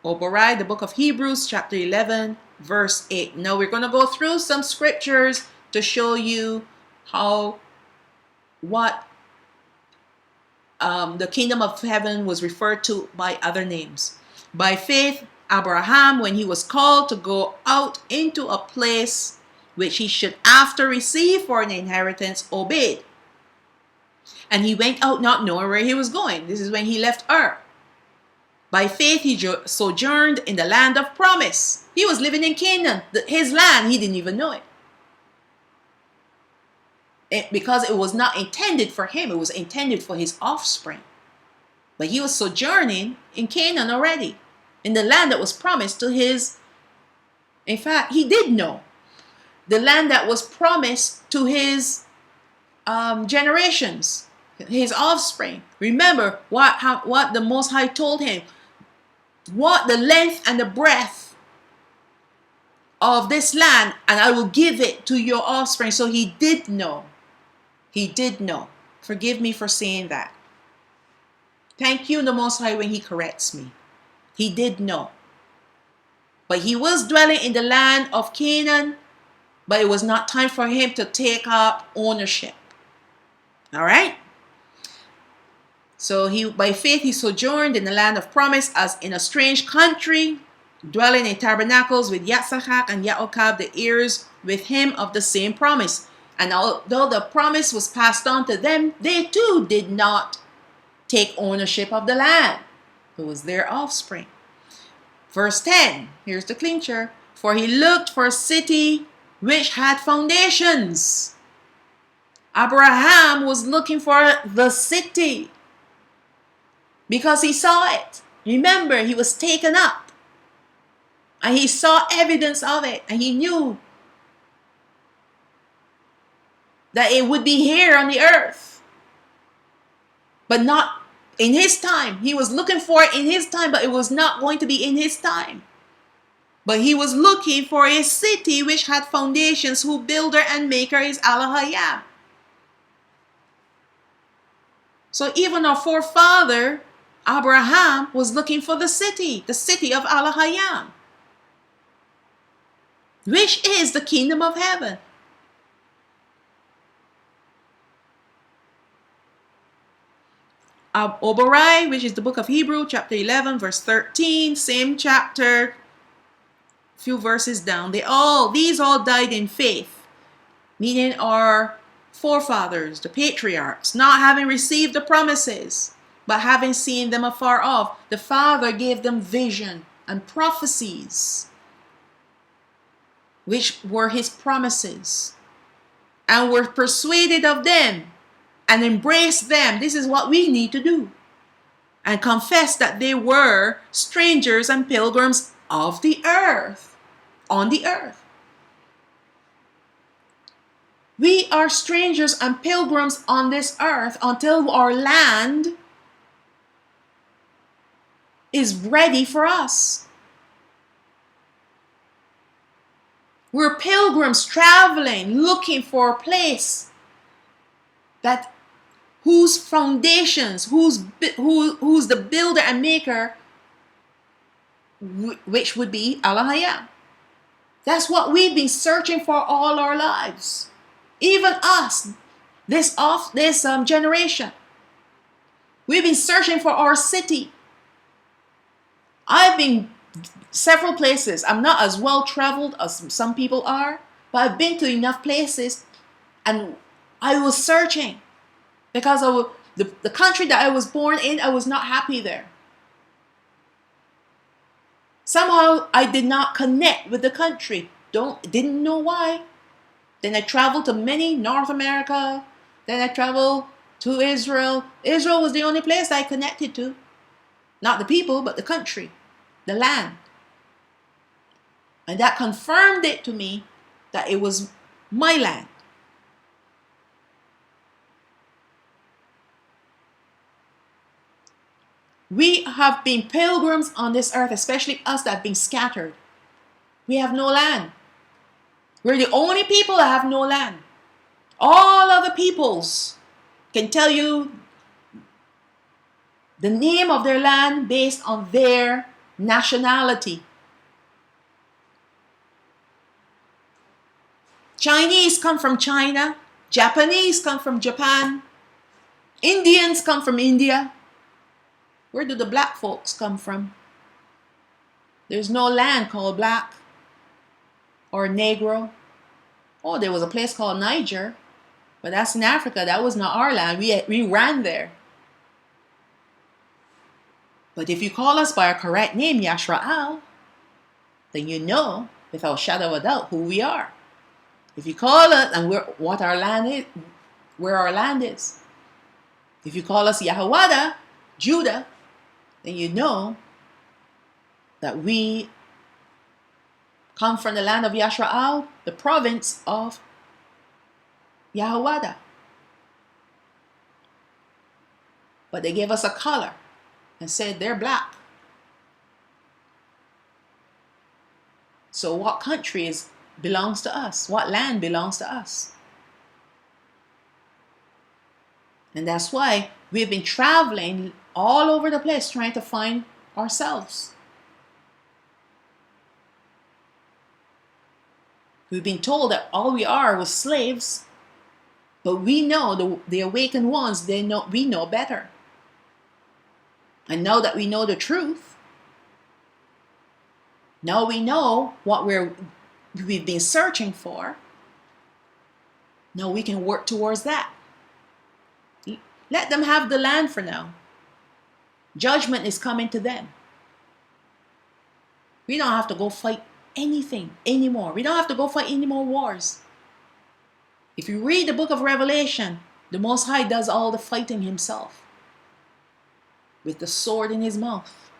Obarai, the book of Hebrews, chapter 11, verse 8. Now we're going to go through some scriptures to show you what the kingdom of heaven was referred to by other names. By faith, Abraham, when he was called to go out into a place which he should after receive for an inheritance, obeyed. And he went out not knowing where he was going. This is when he left Ur. By faith, he sojourned in the land of promise. He was living in Canaan, his land. He didn't even know it. Because it was not intended for him. It was intended for his offspring. But he was sojourning in Canaan already, in the land that was promised to his. In fact, he did know the land that was promised to his generations, his offspring. Remember what the Most High told him. What the length and the breadth of this land, and I will give it to your offspring. So he did know. He did know. Forgive me for saying that. Thank you, the Most High, when he corrects me. He did know. But he was dwelling in the land of Canaan, but it was not time for him to take up ownership. All right? So by faith he sojourned in the land of promise as in a strange country, dwelling in tabernacles with Yitzhak and Yaakov, the heirs with him of the same promise. And although the promise was passed on to them, they too did not take ownership of the land. It was their offspring. Verse 10, here's the clincher. For he looked for a city which had foundations. Abraham was looking for the city because he saw it. Remember, he was taken up and he saw evidence of it, and he knew that it would be here on the earth, but not in his time. He was looking for it in his time, but it was not going to be in his time. But he was looking for a city which had foundations, whose builder and maker is Allah. So even our forefather Abraham was looking for the city of Allah, which is the kingdom of heaven. Obarai, which is the book of Hebrew, chapter 11, verse 13, same chapter, few verses down. These all died in faith, meaning our forefathers, the patriarchs, not having received the promises, but having seen them afar off. The Father gave them vision and prophecies, which were his promises, and were persuaded of them and embraced them. This is what we need to do. And confess that they were strangers and pilgrims of the earth, on the earth. We are strangers and pilgrims on this earth until our land is ready for us. We're pilgrims traveling, looking for a place that whose foundations, who's the builder and maker, which would be Allah. That's what we've been searching for all our lives. Even us, this generation, we've been searching for our city. I've been several places. I'm not as well traveled as some people are, but I've been to enough places, and I was searching because the country that I was born in, I was not happy there. Somehow I did not connect with the country. Didn't know why. Then I traveled to North America. Then I traveled to Israel. Israel was the only place I connected to. Not the people, but the country, the land. And that confirmed it to me that it was my land. We have been pilgrims on this earth, especially us that have been scattered. We have no land. We're the only people that have no land. All other peoples can tell you the name of their land based on their nationality. Chinese come from China. Japanese come from Japan. Indians come from India. Where do the black folks come from? There's no land called black or Negro. Oh, there was a place called Niger, but that's in Africa. That was not our land. We ran there. But if you call us by our correct name, Yashra'al, then you know, without shadow of a doubt, who we are. If you call us and what our land is, where our land is. If you call us Yahawada, Judah, then you know that we come from the land of Yashra'al, the province of Yahawada. But they gave us a color and said they're black. So what belongs to us? What land belongs to us? And that's why we've been traveling all over the place trying to find ourselves. We've been told that all we are was slaves, but we know the awakened ones, we know better. And now that we know the truth, now we know what we've been searching for, now we can work towards that. Let them have the land for now. Judgment is coming to them. We don't have to go fight anything anymore. We don't have to go fight any more wars. If you read the book of Revelation, the Most High does all the fighting himself with the sword in his mouth.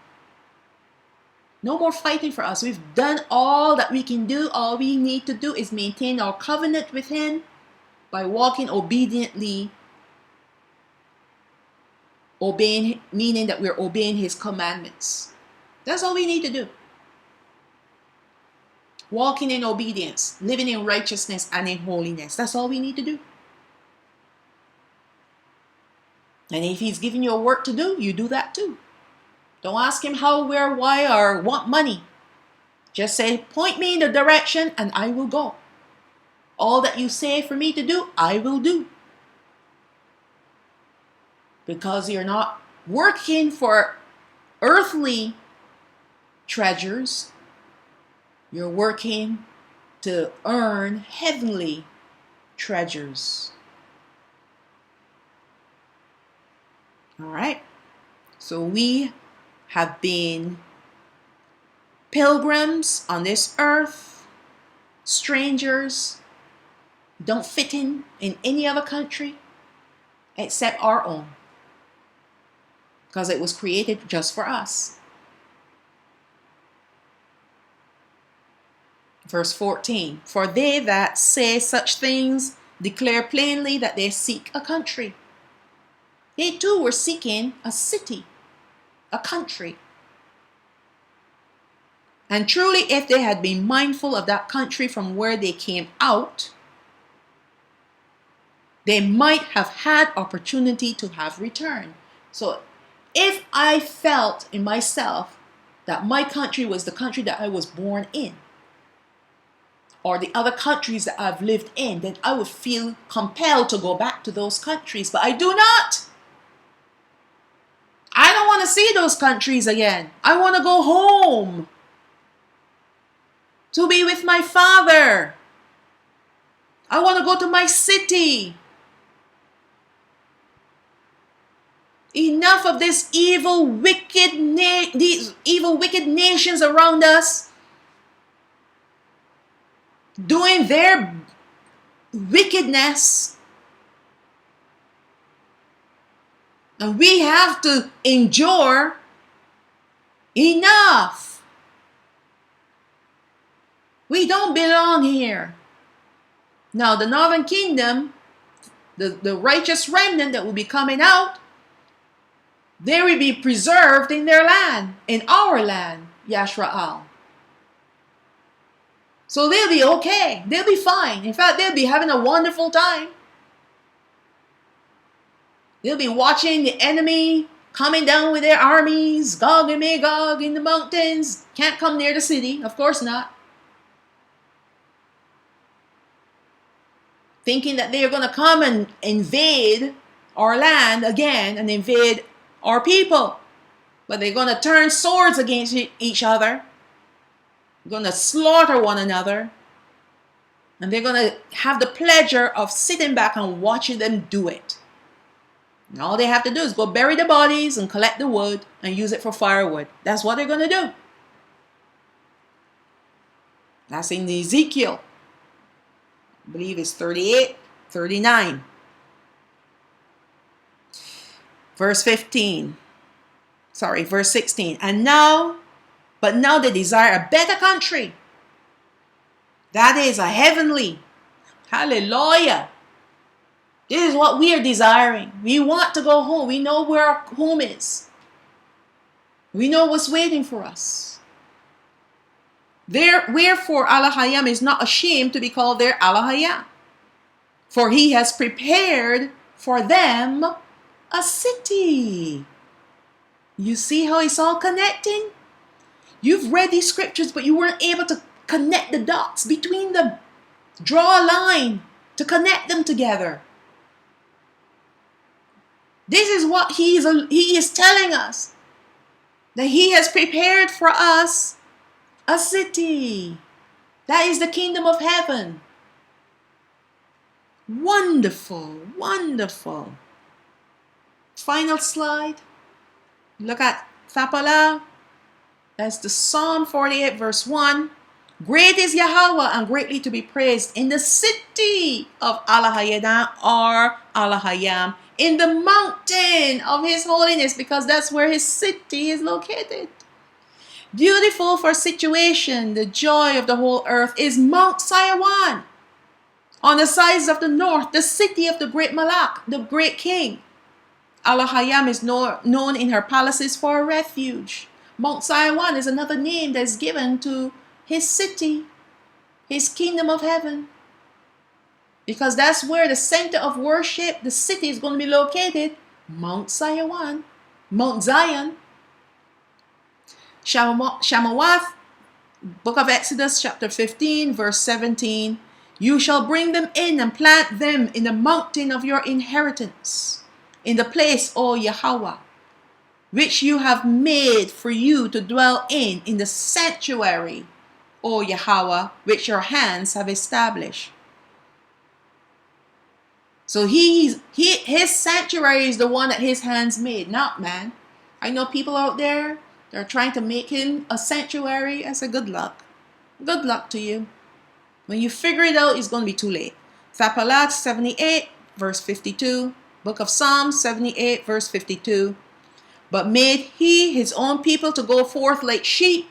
No more fighting for us. We've done all that we can do. All we need to do is maintain our covenant with him by walking obediently. Obeying, meaning that we're obeying his commandments. That's all we need to do. Walking in obedience, living in righteousness and in holiness. That's all we need to do. And if he's giving you a work to do, you do that too. Don't ask him how, where, why, or want money. Just say, point me in the direction and I will go. All that you say for me to do, I will do. Because you're not working for earthly treasures. You're working to earn heavenly treasures. All right. So we have been pilgrims on this earth, strangers, don't fit in any other country except our own. Because it was created just for us. Verse 14, for they that say such things declare plainly that they seek a country. They too were seeking a city, a country. And truly, if they had been mindful of that country from where they came out, they might have had opportunity to have returned. So if I felt in myself that my country was the country that I was born in, or the other countries that I've lived in, then I would feel compelled to go back to those countries. But I do not. I don't want to see those countries again. I want to go home to be with my Father. I want to go to my city. Enough of these evil, wicked nations around us doing their wickedness. And we have to endure. Enough. We don't belong here. Now, the northern kingdom, the righteous remnant that will be coming out, they will be preserved in their land, in our land, Yashraal. So they'll be okay. They'll be fine. In fact, they'll be having a wonderful time. They'll be watching the enemy coming down with their armies, Gog and Magog in the mountains. Can't come near the city. Of course not. Thinking that they're going to come and invade our land again and invade our people. But they're going to turn swords against each other. They're going to slaughter one another. And they're going to have the pleasure of sitting back and watching them do it. And all they have to do is go bury the bodies and collect the wood and use it for firewood. That's what they're going to do. That's in Ezekiel. I believe it's 38, 39. Verse 16. But now they desire a better country. That is a heavenly. Hallelujah. This is what we are desiring. We want to go home. We know where our home is. We know what's waiting for us. Wherefore Elohim is not ashamed to be called their Elohim, for he has prepared for them a city. You see how it's all connecting? You've read these scriptures, but you weren't able to connect the dots between them. Draw a line to connect them together. This is what he is telling us. That he has prepared for us a city. That is the kingdom of heaven. Wonderful, wonderful. Final slide. Look at Thapala. That's the Psalm 48 verse 1. Great is Yahweh and greatly to be praised in the city of Elohim or Elohim, in the mountain of his holiness, because that's where his city is located. Beautiful for situation, the joy of the whole earth is Mount Saiwan. On the sides of the north, the city of the great Malak, the great king. Elohim is known in her palaces for a refuge. Mount Saiwan is another name that is given to his city, his kingdom of heaven. Because that's where the center of worship, the city is going to be located. Mount Saiwan, Mount Zion. Shamawath, book of Exodus, chapter 15, verse 17. You shall bring them in and plant them in the mountain of your inheritance, in the place, O Yahweh, which you have made for you to dwell in the sanctuary, O Yahweh, which your hands have established. So his sanctuary is the one that his hands made, not man. I know people out there, they're trying to make him a sanctuary. I say, good luck. Good luck to you. When you figure it out, it's going to be too late. Thapalat 78, verse 52. Book of Psalms 78, verse 52. But made he his own people to go forth like sheep,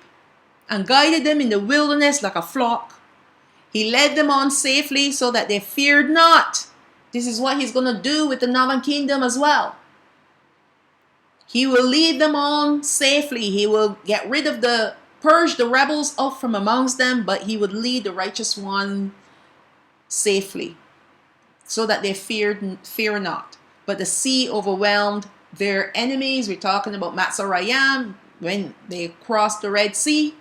and guided them in the wilderness like a flock. He led them on safely so that they feared not. This is what he's going to do with the northern kingdom as well. He will lead them on safely. He will get rid of purge the rebels out from amongst them, but he would lead the righteous one safely so that they fear not. But the sea overwhelmed their enemies. We're talking about Matzorayim when they crossed the Red Sea.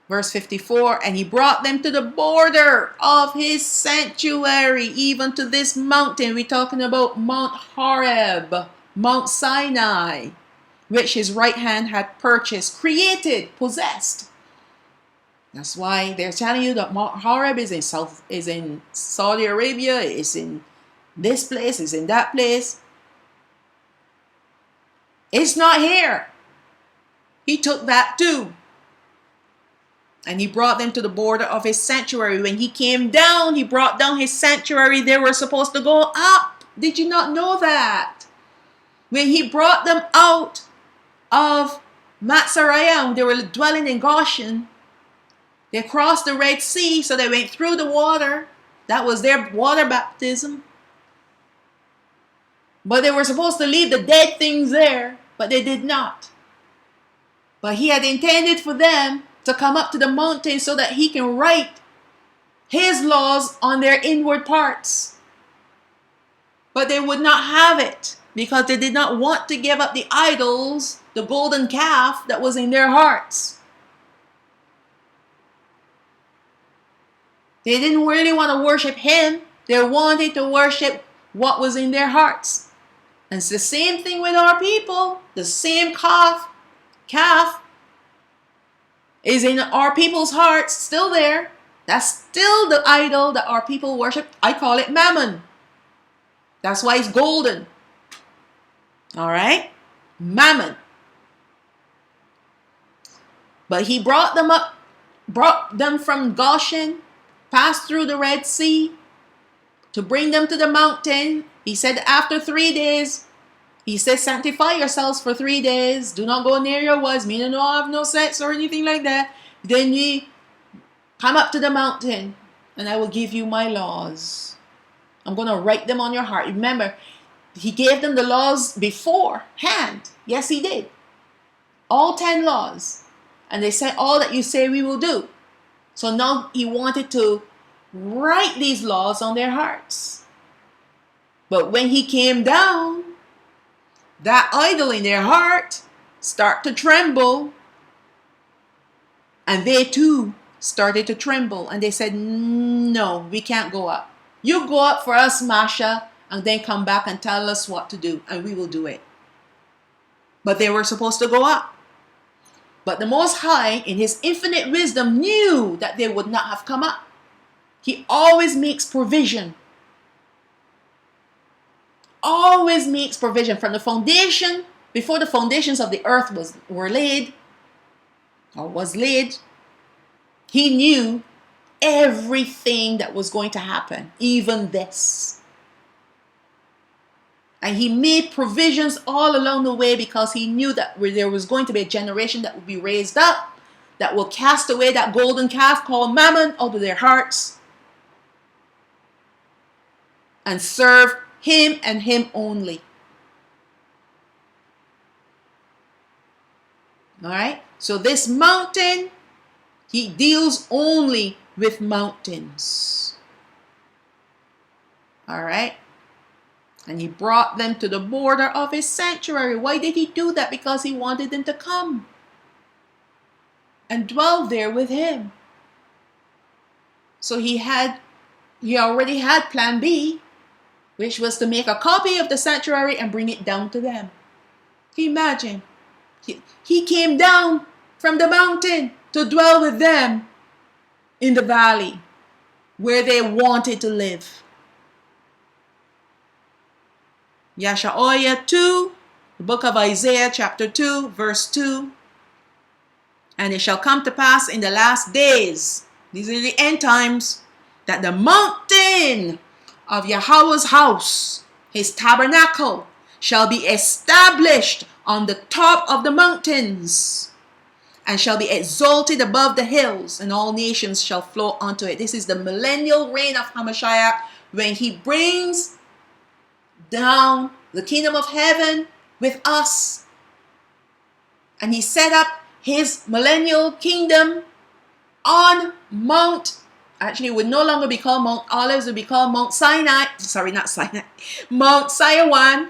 Verse 54, and he brought them to the border of his sanctuary, even to this mountain. We're talking about Mount Horeb, Mount Sinai, which his right hand had purchased, created, possessed. That's why they're telling you that Mount Horeb is in Saudi Arabia, is in this place, is in that place. It's not here. He took that too. And he brought them to the border of his sanctuary. When he came down, he brought down his sanctuary. They were supposed to go up. Did you not know that? When he brought them out of Matzorayim, they were dwelling in Goshen. They crossed the Red Sea, so they went through the water. That was their water baptism. But they were supposed to leave the dead things there, but they did not. But he had intended for them to come up to the mountain so that he can write his laws on their inward parts. But they would not have it because they did not want to give up the idols, the golden calf that was in their hearts. They didn't really want to worship him. They wanted to worship what was in their hearts. And it's the same thing with our people. The same calf is in our people's hearts, still there. That's still the idol that our people worship. I call it Mammon. That's why it's golden. All right? Mammon. But he brought them from Goshen, passed through the Red Sea to bring them to the mountain. He said after 3 days, he says, sanctify yourselves for 3 days. Do not go near your wives, meaning no have no sex or anything like that. Then ye come up to the mountain, and I will give you my laws. I'm going to write them on your heart. Remember, he gave them the laws beforehand. Yes, he did. All 10 laws. And they said, all that you say we will do. So now he wanted to write these laws on their hearts. But when he came down, that idol in their heart start to tremble. And they too started to tremble. And they said, no, we can't go up. You go up for us, Masha, and then come back and tell us what to do, and we will do it. But they were supposed to go up. But the Most High, in his infinite wisdom, knew that they would not have come up. He always makes provision. Always makes provision. From the foundation, before the foundations of the earth were laid, or was laid, he knew everything that was going to happen, even this. And he made provisions all along the way because he knew that there was going to be a generation that would be raised up that will cast away that golden calf called Mammon out of their hearts and serve him and him only. All right? So this mountain, he deals only with mountains. All right? And he brought them to the border of his sanctuary. Why did he do that? Because he wanted them to come and dwell there with him. So he already had plan B, which was to make a copy of the sanctuary and bring it down to them. Can you imagine? He came down from the mountain to dwell with them in the valley where they wanted to live. Yasha'oyah 2, the book of Isaiah chapter 2, verse 2. And it shall come to pass in the last days, these are the end times, that the mountain of Yahweh's house, his tabernacle, shall be established on the top of the mountains, and shall be exalted above the hills, and all nations shall flow unto it. This is the millennial reign of Hamashiach, when he brings down the kingdom of heaven with us. And he set up his millennial kingdom on Mount, actually it would no longer be called Mount Olives, it would be called Mount Sinai. Sorry, not Sinai. Mount Sinai,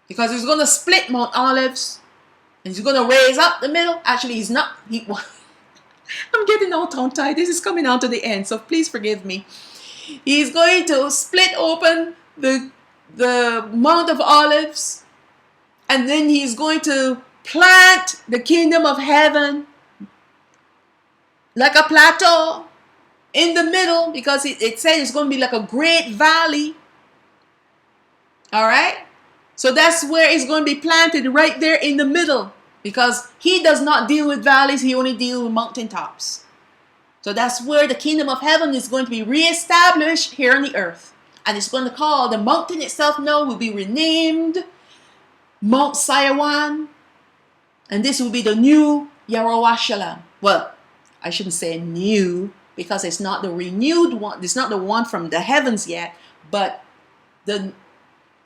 because he's going to split Mount Olives. And he's going to raise up the middle. Actually, he's not. I'm getting all tongue-tied. This is coming on to the end, so please forgive me. He's going to split open the Mount of Olives, and then he's going to plant the kingdom of heaven like a plateau in the middle, because it said it's going to be like a great valley. All right? So that's where it's going to be planted, right there in the middle, because he does not deal with valleys, he only deals with mountaintops. So that's where the kingdom of heaven is going to be reestablished here on the earth. And it's going to call, the mountain itself now will be renamed Mount Sinai. And this will be the new Yerushalayim. Well, I shouldn't say new, because it's not the renewed one. It's not the one from the heavens yet, but the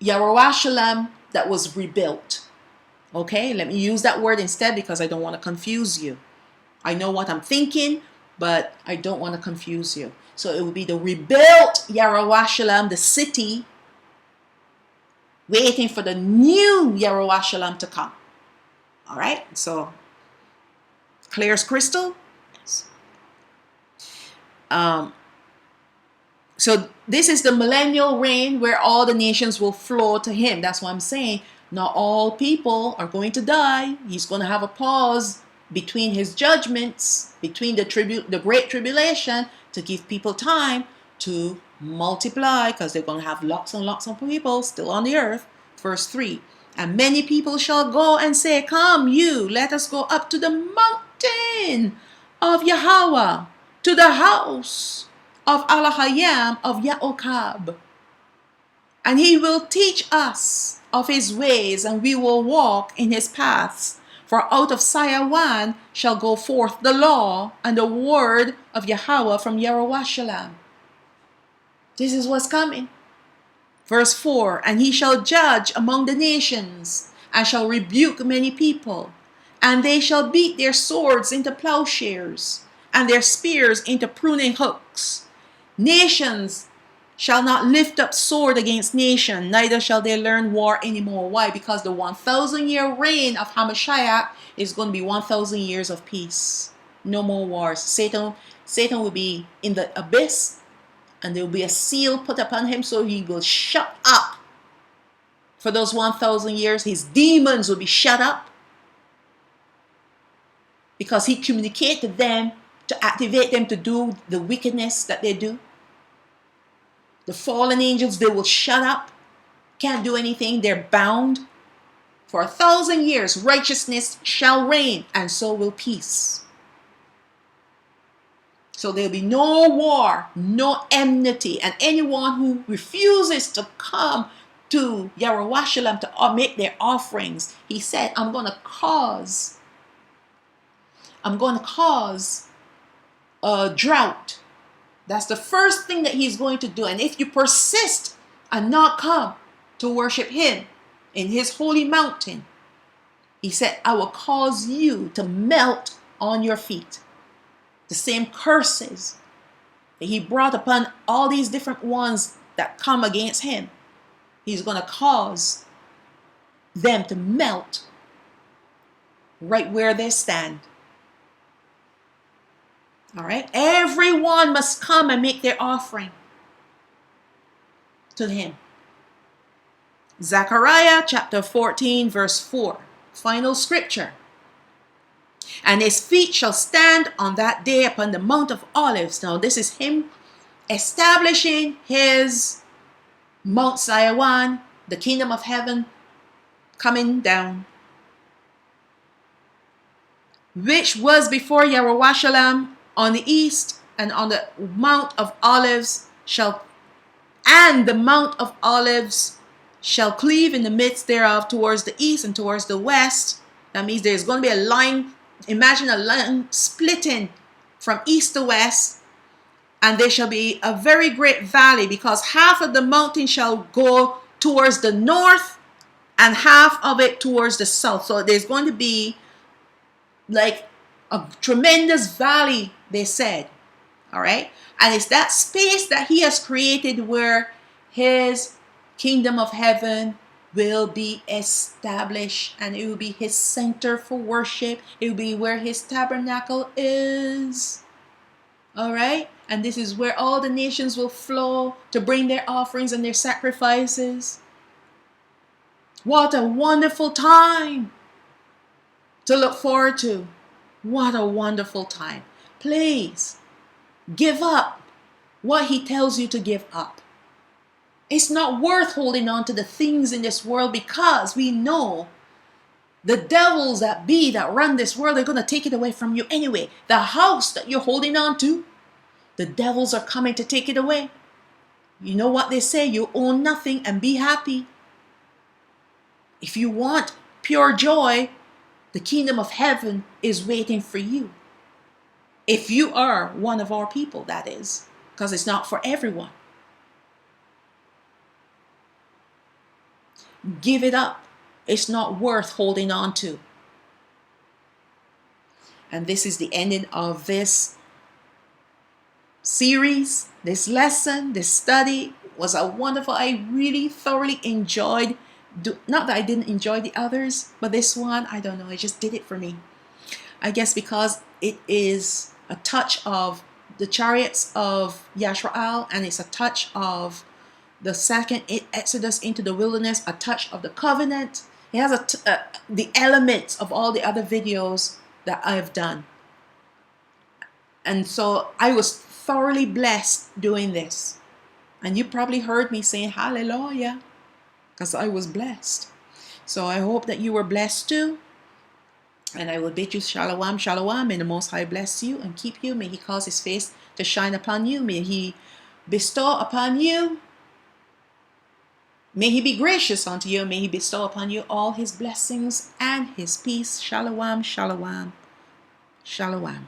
Yerushalayim that was rebuilt. Okay, let me use that word instead because I don't want to confuse you. I know what I'm thinking, but I don't want to confuse you. So it will be the rebuilt Yerushalayim, the city, waiting for the new Yerushalayim to come. All right, so clear as crystal. Yes. So this is the millennial reign where all the nations will flow to him. That's what I'm saying. Not all people are going to die. He's going to have a pause between his judgments, between the great tribulation, to give people time to multiply, because they're going to have lots and lots of people still on the earth. Verse 3. And many people shall go and say, come you, let us go up to the mountain of Yahweh, to the house of Elohim of Yaakov. And he will teach us of his ways, and we will walk in his paths. For out of Sion shall go forth the law and the word of Yahweh from Yerushalayim. This is what's coming. Verse 4, and he shall judge among the nations, and shall rebuke many people, And they shall beat their swords into plowshares, and their spears into pruning hooks. Nations shall not lift up sword against nation, neither shall they learn war anymore. Why? Because the 1,000-year reign of Hamashiach is going to be 1,000 years of peace. No more wars. Satan will be in the abyss, and there will be a seal put upon him, so he will shut up. For those 1,000 years, his demons will be shut up, because he communicated them to activate them to do the wickedness that they do. The fallen angels, they will shut up, can't do anything, they're bound. For 1,000 years, righteousness shall reign, and so will peace. So there'll be no war, no enmity, and anyone who refuses to come to Yahuwah to make their offerings, he said, I'm going to cause a drought. That's the first thing that he's going to do. And if you persist and not come to worship him in his holy mountain, he said, I will cause you to melt on your feet. The same curses that he brought upon all these different ones that come against him, he's going to cause them to melt right where they stand. All right? Everyone must come and make their offering to him. Zechariah chapter 14 verse 4. Final scripture. And his feet shall stand on that day upon the Mount of Olives. Now this is him establishing his Mount Zion, the kingdom of heaven coming down, which was before Yahuwah on the east, and on the Mount of Olives the Mount of Olives shall cleave in the midst thereof towards the east and towards the west. That means there's going to be a line. Imagine a line splitting from east to west, and there shall be a very great valley, because half of the mountain shall go towards the north and half of it towards the south. So there's going to be like a tremendous valley, they said. All right. And it's that space that he has created where his kingdom of heaven will be established, and it will be his center for worship. It will be where his tabernacle is. All right. And this is where all the nations will flow to bring their offerings and their sacrifices. What a wonderful time to look forward to. What a wonderful time. Please give up what he tells you to give up. It's not worth holding on to the things in this world, because we know the devils that run this world are going to take it away from you anyway. The house that you're holding on to, the devils are coming to take it away. You know what they say, you own nothing and be happy. If you want pure joy, the kingdom of heaven is waiting for you. If you are one of our people, that is, because it's not for everyone. Give it up. It's not worth holding on to. And this is the ending of this series, this lesson, this study. Was a wonderful, I really thoroughly enjoyed. Not that I didn't enjoy the others, but this one, I don't know, it just did it for me. I guess because it is a touch of the chariots of Yashrael, and it's a touch of the second exodus into the wilderness, a touch of the covenant. It has the elements of all the other videos that I've done. And so I was thoroughly blessed doing this. And you probably heard me saying hallelujah, because I was blessed. So I hope that you were blessed too. And I will bid you shalom, shalom. May the Most High bless you and keep you. May he cause his face to shine upon you. May he bestow upon you. May he be gracious unto you. May he bestow upon you all his blessings and his peace. Shalom, shalom, shalom.